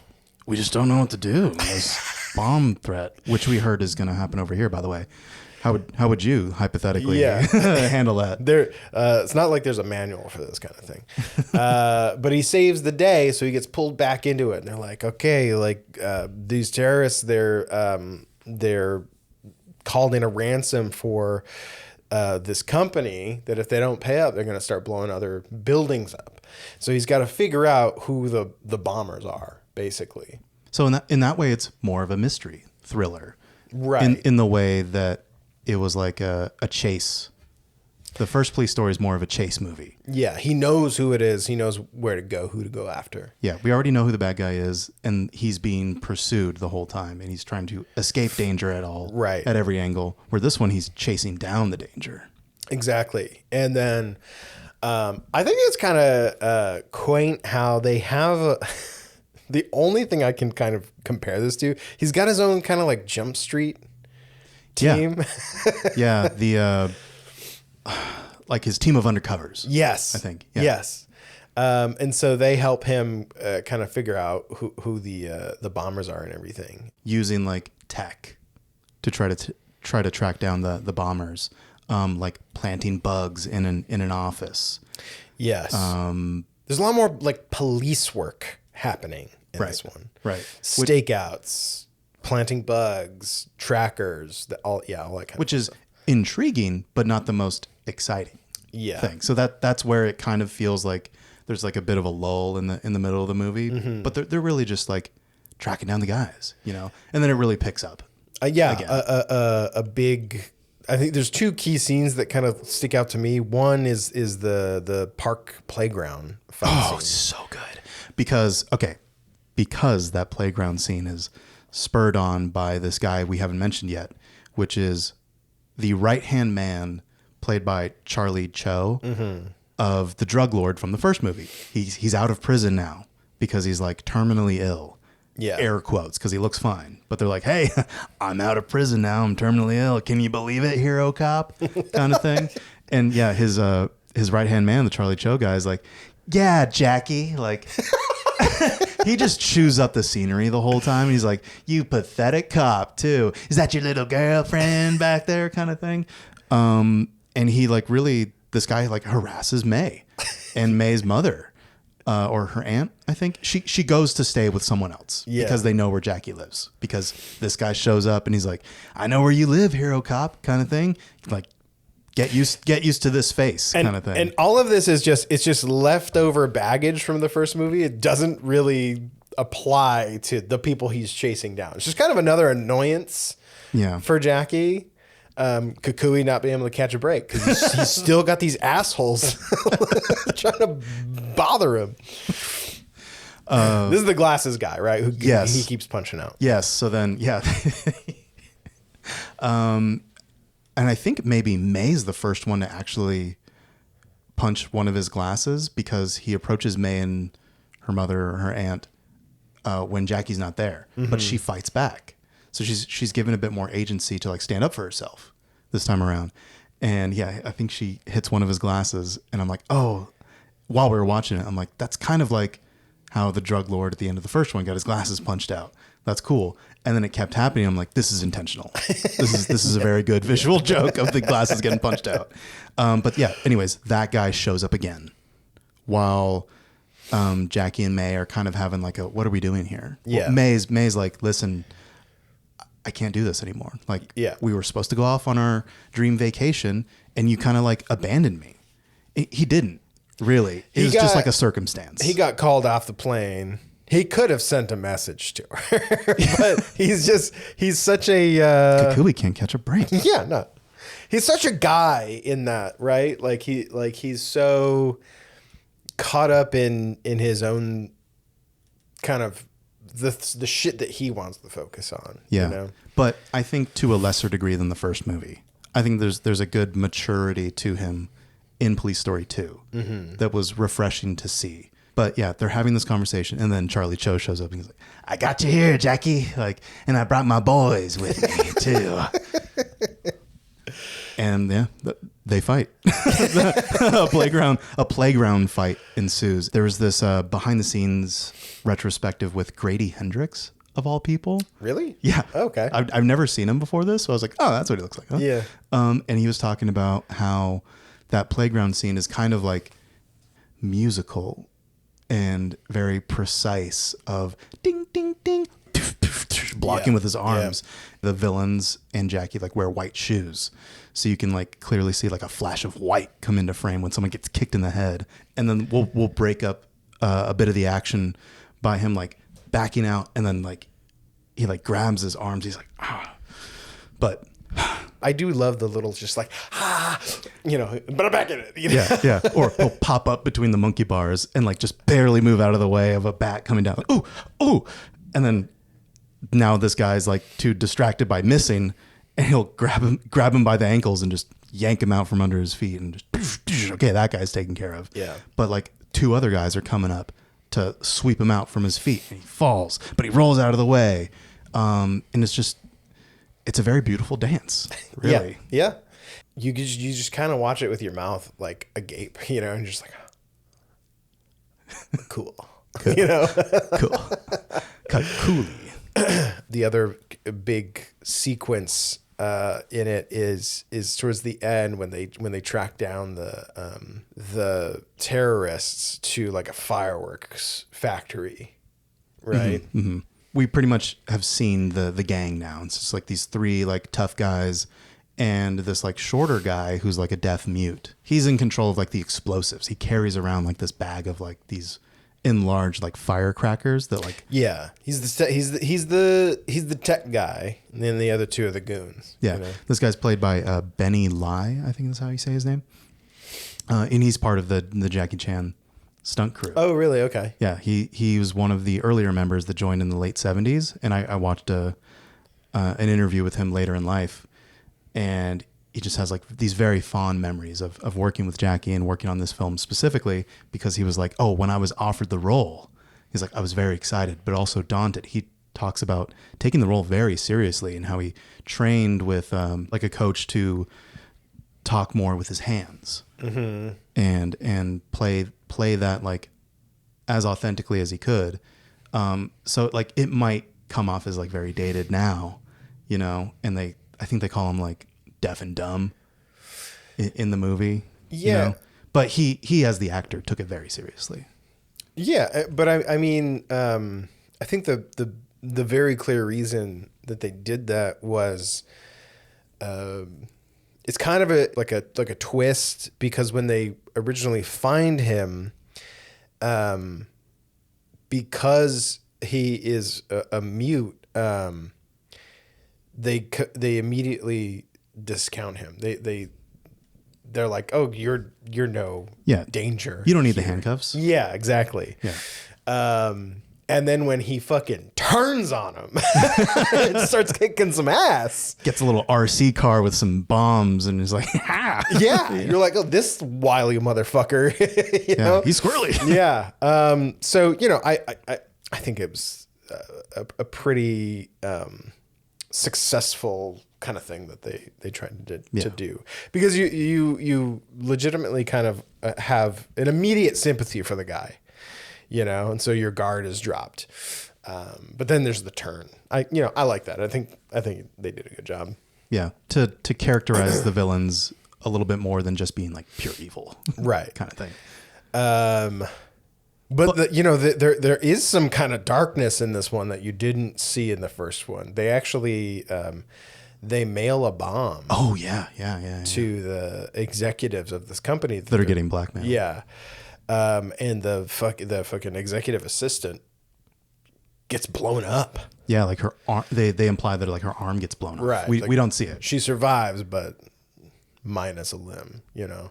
don't know what to do. There's bomb threat, which we heard is going to happen over here, by the way. How would you hypothetically handle that? It's not like there's a manual for this kind of thing. But he saves the day, so he gets pulled back into it. And they're like, okay, like these terrorists, they're called in a ransom for this company that if they don't pay up, they're going to start blowing other buildings up. So he's got to figure out who the bombers are, basically. So in that way, it's more of a mystery thriller, right? In the way that it was like a chase. The first Police Story is more of a chase movie. Yeah, he knows who it is. He knows where to go, who to go after. Yeah, we already know who the bad guy is, and he's being pursued the whole time, and he's trying to escape danger at every angle. Where this one, he's chasing down the danger. Exactly. And then I think it's kind of quaint how they have the only thing I can kind of compare this to, he's got his own kind of like Jump Street team. Yeah, the like his team of undercovers. Yes. I think. Yeah. Yes. And so they help him kind of figure out who the bombers are and everything. Using like tech to try to track down the bombers. Like planting bugs in an office. Yes. There's a lot more like police work happening in this one. Right. Stakeouts, planting bugs, trackers, all that kind of stuff. Which is intriguing, but not the most exciting thing. So that's where it kind of feels like there's like a bit of a lull in the middle of the movie. Mm-hmm. But they're really just like tracking down the guys, you know? And then it really picks up. A big... I think there's two key scenes that kind of stick out to me. One is the park playground fight scene. So good. Because that playground scene is spurred on by this guy we haven't mentioned yet, which is the right-hand man played by Charlie Cho of the drug lord from the first movie. He's out of prison now because he's like terminally ill. Yeah. Air quotes, because he looks fine. But they're like, hey, I'm out of prison now. I'm terminally ill. Can you believe it, hero cop? Kind of thing. And yeah, his right-hand man, the Charlie Cho guy, is like, yeah, Jackie. Like, he just chews up the scenery the whole time. He's like, you pathetic cop, too. Is that your little girlfriend back there, kind of thing? And he like really, this guy like harasses May and May's mother. Or her aunt, I think. She goes to stay with someone else because they know where Jackie lives. Because this guy shows up and he's like, I know where you live, hero cop, kind of thing. Like, get used to this face, kind of thing. And all of this is just leftover baggage from the first movie. It doesn't really apply to the people he's chasing down. It's just kind of another annoyance for Jackie. Kukui not being able to catch a break because he's still got these assholes trying to bother him. This is the glasses guy, right? Who he keeps punching out. Yes. So then, and I think maybe May's the first one to actually punch one of his glasses because he approaches May and her mother or her aunt when Jackie's not there, but she fights back. So she's given a bit more agency to like stand up for herself this time around. And yeah, I think she hits one of his glasses and I'm like, oh, while we were watching it, I'm like, that's kind of like how the drug lord at the end of the first one got his glasses punched out. That's cool. And then it kept happening. I'm like, this is intentional. This is a very good visual joke of the glasses getting punched out. But yeah, anyways, that guy shows up again while Jackie and May are kind of having like what are we doing here? Yeah. Well, May's like, listen, I can't do this anymore. Like, we were supposed to go off on our dream vacation and you kind of like abandoned me. He didn't really. It was just like a circumstance. He got called off the plane. He could have sent a message to her, but he's such a Kukui can't catch a break. Yeah, no. He's such a guy in that, right? He's so caught up in his own kind of the shit that he wants to focus on. Yeah. You know? But I think to a lesser degree than the first movie. I think there's a good maturity to him in Police Story 2 that was refreshing to see. But yeah, they're having this conversation and then Charlie Cho shows up and he's like, I got you here, Jackie. Like, and I brought my boys with me too. And yeah, they fight. A playground fight ensues. There was this behind the scenes retrospective with Grady Hendrix of all people. Really? Yeah. Okay. I've never seen him before this, so I was like, oh, that's what he looks like. Huh? Yeah. And he was talking about how that playground scene is kind of like musical and very precise of ding, ding, ding, blocking with his arms. The villains and Jackie like wear white shoes. So you can like clearly see like a flash of white come into frame when someone gets kicked in the head. And then we'll break up a bit of the action by him like backing out, and then like he like grabs his arms. He's like, ah. But I do love the little just like, but I'm back in it. You know? Yeah. Or he'll pop up between the monkey bars and like just barely move out of the way of a bat coming down. Like, ooh. And then now this guy's like too distracted by missing, and he'll grab him by the ankles and just yank him out from under his feet and just, okay, that guy's taken care of. Yeah. But like two other guys are coming up to sweep him out from his feet, and he falls, but he rolls out of the way. And it's a very beautiful dance, really. Yeah. You just kind of watch it with your mouth like agape, and just like, cool. Cool. Cut coolly. The other big sequence in it is towards the end when they track down the terrorists to like a fireworks factory, right? Mm-hmm, mm-hmm. We pretty much have seen the gang now. It's just like these three like tough guys and this like shorter guy who's like a deaf mute. He's in control of like the explosives. He carries around like this bag of like these enlarged like firecrackers that like he's the tech guy, and then the other two are the goons. This guy's played by Benny Lai, I think that's how you say his name, and he's part of the Jackie Chan stunt crew. Oh really? Okay. Yeah, he was one of the earlier members that joined in the late 70s, and I watched an interview with him later in life, and he just has like these very fond memories of working with Jackie and working on this film specifically, because he was like, oh, when I was offered the role, he's like, I was very excited, but also daunted. He talks about taking the role very seriously and how he trained with like a coach to talk more with his hands, mm-hmm. and play that like as authentically as he could. So like it might come off as like very dated now, and I think they call him like deaf and dumb in the movie. But he as the actor took it very seriously. But I mean I think the very clear reason that they did that was it's kind of like a twist, because when they originally find him, because he is a mute, they immediately discount him. They're like, oh, you're no danger. You don't need the handcuffs. Yeah, exactly. Yeah. And then when he fucking turns on him and starts kicking some ass, gets a little RC car with some bombs and is like, ah. Yeah. You're like, oh, this wily motherfucker. you know? He's squirrely. Yeah. So, I think it was a pretty successful kind of thing that they tried to do, because you legitimately kind of have an immediate sympathy for the guy, and so your guard is dropped. But then there's the turn. I like that. I think they did a good job. Yeah. To characterize the villains a little bit more than just being like pure evil. Right. kind of thing. But there is some kind of darkness in this one that you didn't see in the first one. They actually they mail a bomb. Oh yeah. To the executives of this company that are getting blackmailed. Yeah, and the fucking executive assistant gets blown up. Yeah, like her arm. They imply that like her arm gets blown up. Right. We don't see it. She survives, but minus a limb. Yeah.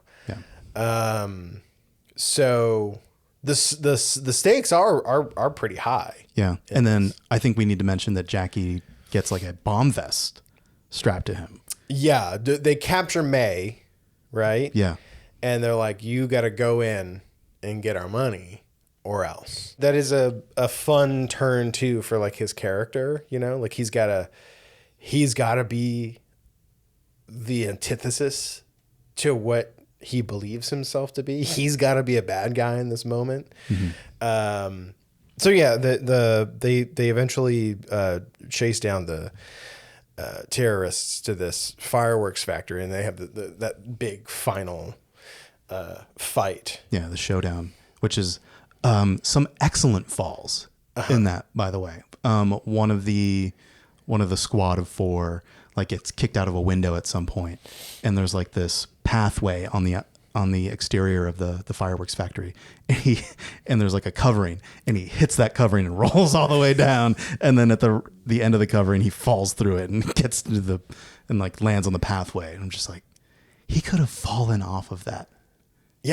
So the stakes are pretty high. Yeah. And then I think we need to mention that Jackie gets like a bomb vest strapped to him. Yeah. They capture May, right? Yeah. And they're like, you got to go in and get our money or else. That is a fun turn too for like his character, like he's got to be the antithesis to what he believes himself to be. He's got to be a bad guy in this moment. Mm-hmm. So yeah, they eventually chase down the terrorists to this fireworks factory, and they have that big final fight. Yeah, the showdown, which is some excellent falls in that, by the way. One of the squad of 4 like gets kicked out of a window at some point, and there's like this pathway on the exterior of the fireworks factory, and there's like a covering, and he hits that covering and rolls all the way down, and then at the end of the covering he falls through it and gets to and like lands on the pathway, and I'm just like, he could have fallen off of that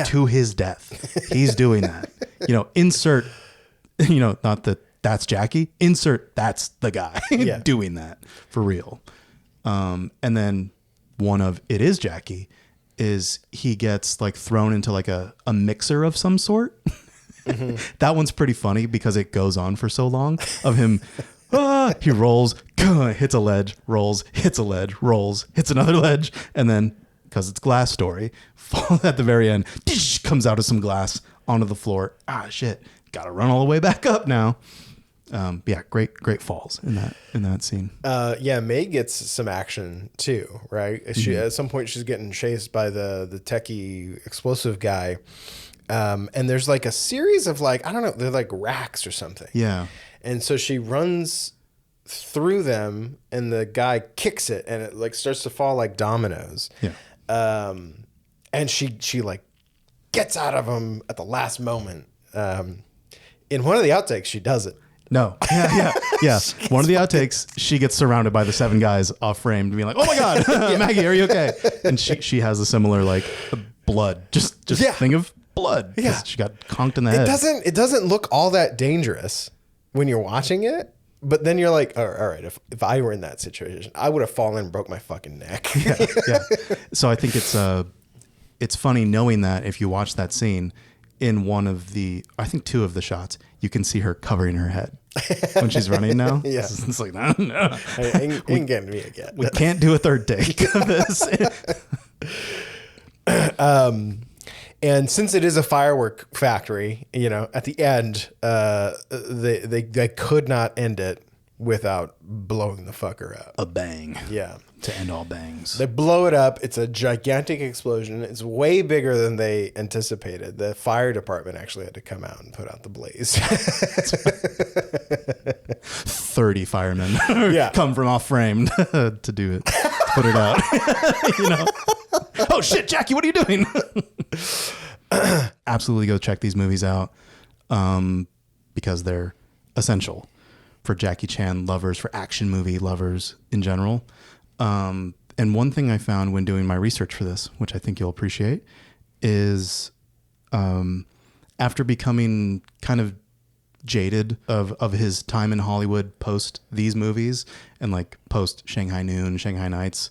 to his death. He's doing that. Insert, not that that's Jackie, insert that's the guy doing that for real. And then one of It Is Jackie is he gets like thrown into like a mixer of some sort. Mm-hmm. That one's pretty funny because it goes on for so long of him. He rolls, hits a ledge, rolls, hits a ledge, rolls, hits another ledge. And then because it's Glass Story, fall at the very end, comes out of some glass onto the floor. Shit. Got to run all the way back up now. Great falls in that scene. May gets some action too, right? She at some point she's getting chased by the techie explosive guy, and there's like a series of like, I don't know, they're like racks or something. Yeah, and so she runs through them, and the guy kicks it, and it like starts to fall like dominoes. Yeah, and she like gets out of them at the last moment. In one of the outtakes, she does it. No. Yeah. One of the outtakes, she gets surrounded by the 7 guys off frame, being like, "Oh my God, Maggie, are you okay?" And she has a similar like blood. Just think of blood. Yeah, she got conked in the head. It doesn't look all that dangerous when you're watching it, but then you're like, all right, if I were in that situation, I would have fallen and broke my fucking neck. Yeah. So I think it's funny knowing that if you watch that scene. In one of I think 2 of the shots, you can see her covering her head when she's running now. Yeah. It's like, no. Ain't getting me again. We can't do a third take of this. And since it is a firework factory, at the end, they could not end it without blowing the fucker up. A bang. Yeah. To end all bangs. They blow it up. It's a gigantic explosion. It's way bigger than they anticipated. The fire department actually had to come out and put out the blaze. 30 firemen come from off frame to do it, to put it out. Oh shit, Jackie, what are you doing? Absolutely go check these movies out because they're essential for Jackie Chan lovers, for action movie lovers in general. And one thing I found when doing my research for this, which I think you'll appreciate, is after becoming kind of jaded of his time in Hollywood post these movies and like post Shanghai Noon, Shanghai Nights,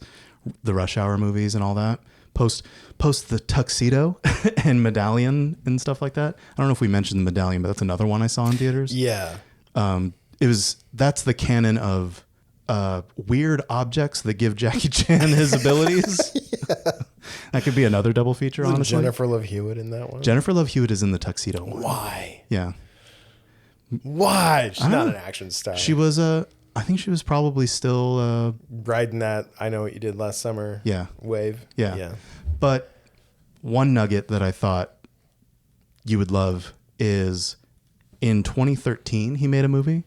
the Rush Hour movies and all that, post the Tuxedo and Medallion and stuff like that. I don't know if we mentioned the Medallion, but that's another one I saw in theaters. Yeah. That's the canon of weird objects that give Jackie Chan his abilities. That could be another double feature, honestly. Jennifer Love Hewitt in that one? Jennifer Love Hewitt is in the Tuxedo one. Why? Yeah. Why? She's not an action star. She was I think she was probably still riding that I Know What You Did Last Summer wave. Yeah. But one nugget that I thought you would love is in 2013 he made a movie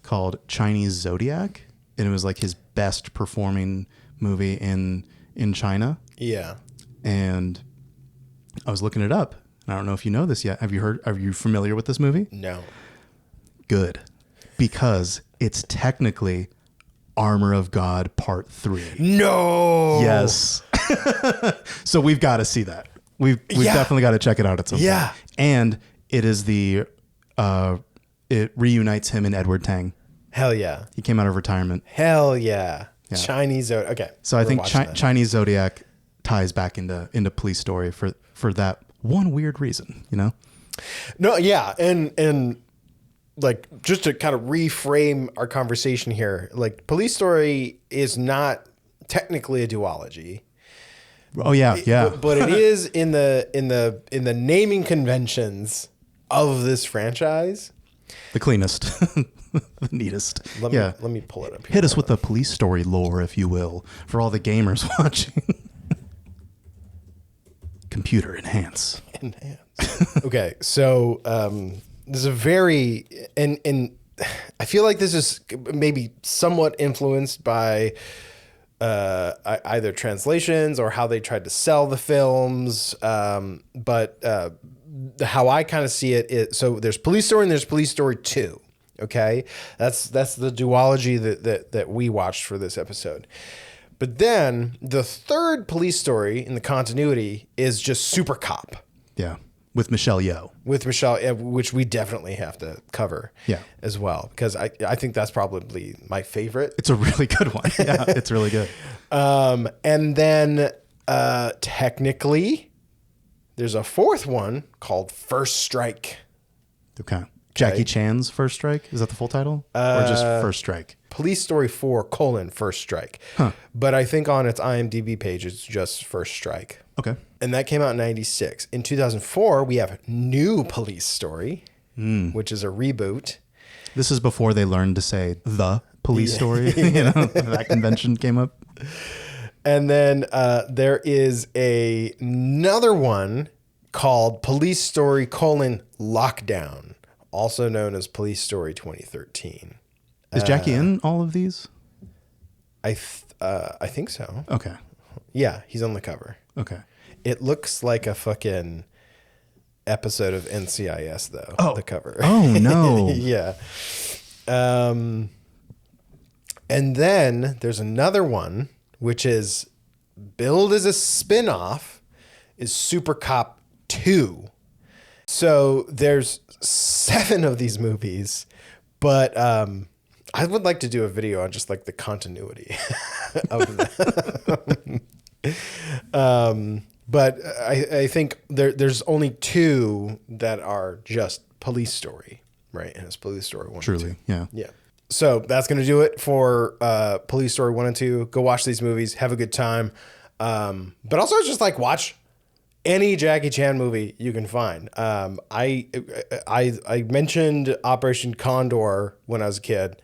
called Chinese Zodiac, and it was like his best performing movie in China. Yeah. And I was looking it up. I don't know if you know this yet. Are you familiar with this movie? No. Good. Because it's technically Armor of God Part 3. No. Yes. So we've got to see that. We've definitely got to check it out at some point. And it is it reunites him and Edward Tang. Hell yeah. He came out of retirement. Hell yeah. Chinese Zodiac. Okay. So I think Chinese Zodiac ties back into Police Story for that one weird reason, No, yeah. And like, just to kind of reframe our conversation here, like Police Story is not technically a duology. Oh yeah. But it is in the naming conventions of this franchise. The cleanest, the neatest. Let me pull it up here. Hit us with the police story lore, if you will, for all the gamers watching. Computer enhance. Okay, so there's a very and I feel like this is maybe somewhat influenced by either translations or how they tried to sell the films. But how I kind of see it is, so there's Police Story and there's Police Story 2. Okay, that's the duology that we watched for this episode. But then the third Police Story in the continuity is just Super Cop. Yeah, with Michelle Yeoh. With Michelle, which we definitely have to cover. Yeah. As well, because I think that's probably my favorite. It's a really good one. Yeah, it's really good. And then technically, there's a fourth one called First Strike. Okay. Jackie Chan's First Strike? Is that the full title? Or just First Strike? Police Story 4, First Strike. Huh. But I think on its IMDb page, it's just First Strike. Okay. And that came out in 96. In 2004, we have New Police Story, which is a reboot. This is before they learned to say the police story. You know, that convention came up. And then there is another one called Police Story, Lockdown, also known as Police Story 2013. Is Jackie in all of these? I think so. Okay. Yeah, he's on the cover. Okay. It looks like a fucking episode of NCIS, though. Oh. The cover. Oh, no. Yeah. And then there's another one, which is billed as a spinoff, is Super Cop 2. So there's 7 of these movies, but I would like to do a video on just like the continuity of them. But I think there's only 2 that are just Police Story, right? And it's Police Story 1 Truly, and 2. yeah. Yeah. So that's going to do it for Police Story 1 and 2. Go watch these movies. Have a good time. But also just like watch any Jackie Chan movie you can find. I mentioned Operation Condor when I was a kid.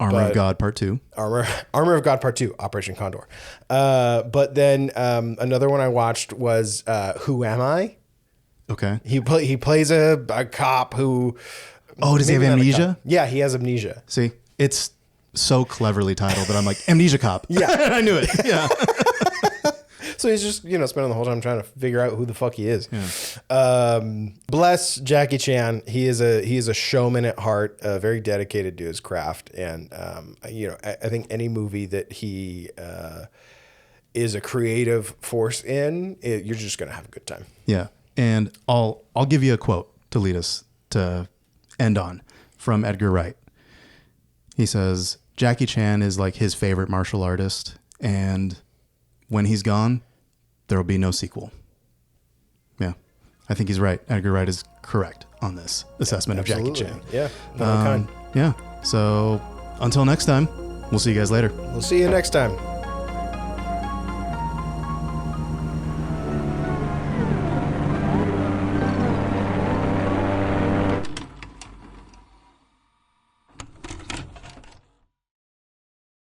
Armor of God Part 2. Armor of God Part 2, Operation Condor. But then another one I watched was Who Am I? Okay. He plays a cop who... Oh, does he have amnesia? Yeah, he has amnesia. See, it's so cleverly titled that I'm like, Amnesia Cop. Yeah. I knew it. Yeah. So he's just, spending the whole time trying to figure out who the fuck he is. Yeah. Bless Jackie Chan. He is a showman at heart, very dedicated to his craft. And, I think any movie that he is a creative force in, you're just going to have a good time. Yeah. And I'll give you a quote to lead us to end on from Edgar Wright. He says, Jackie Chan is like his favorite martial artist. And when he's gone, there will be no sequel. Yeah, I think he's right. Edgar Wright is correct on this assessment of Jackie Chan. Yeah, one of a kind. Yeah, so until next time, we'll see you guys later. We'll see you next time.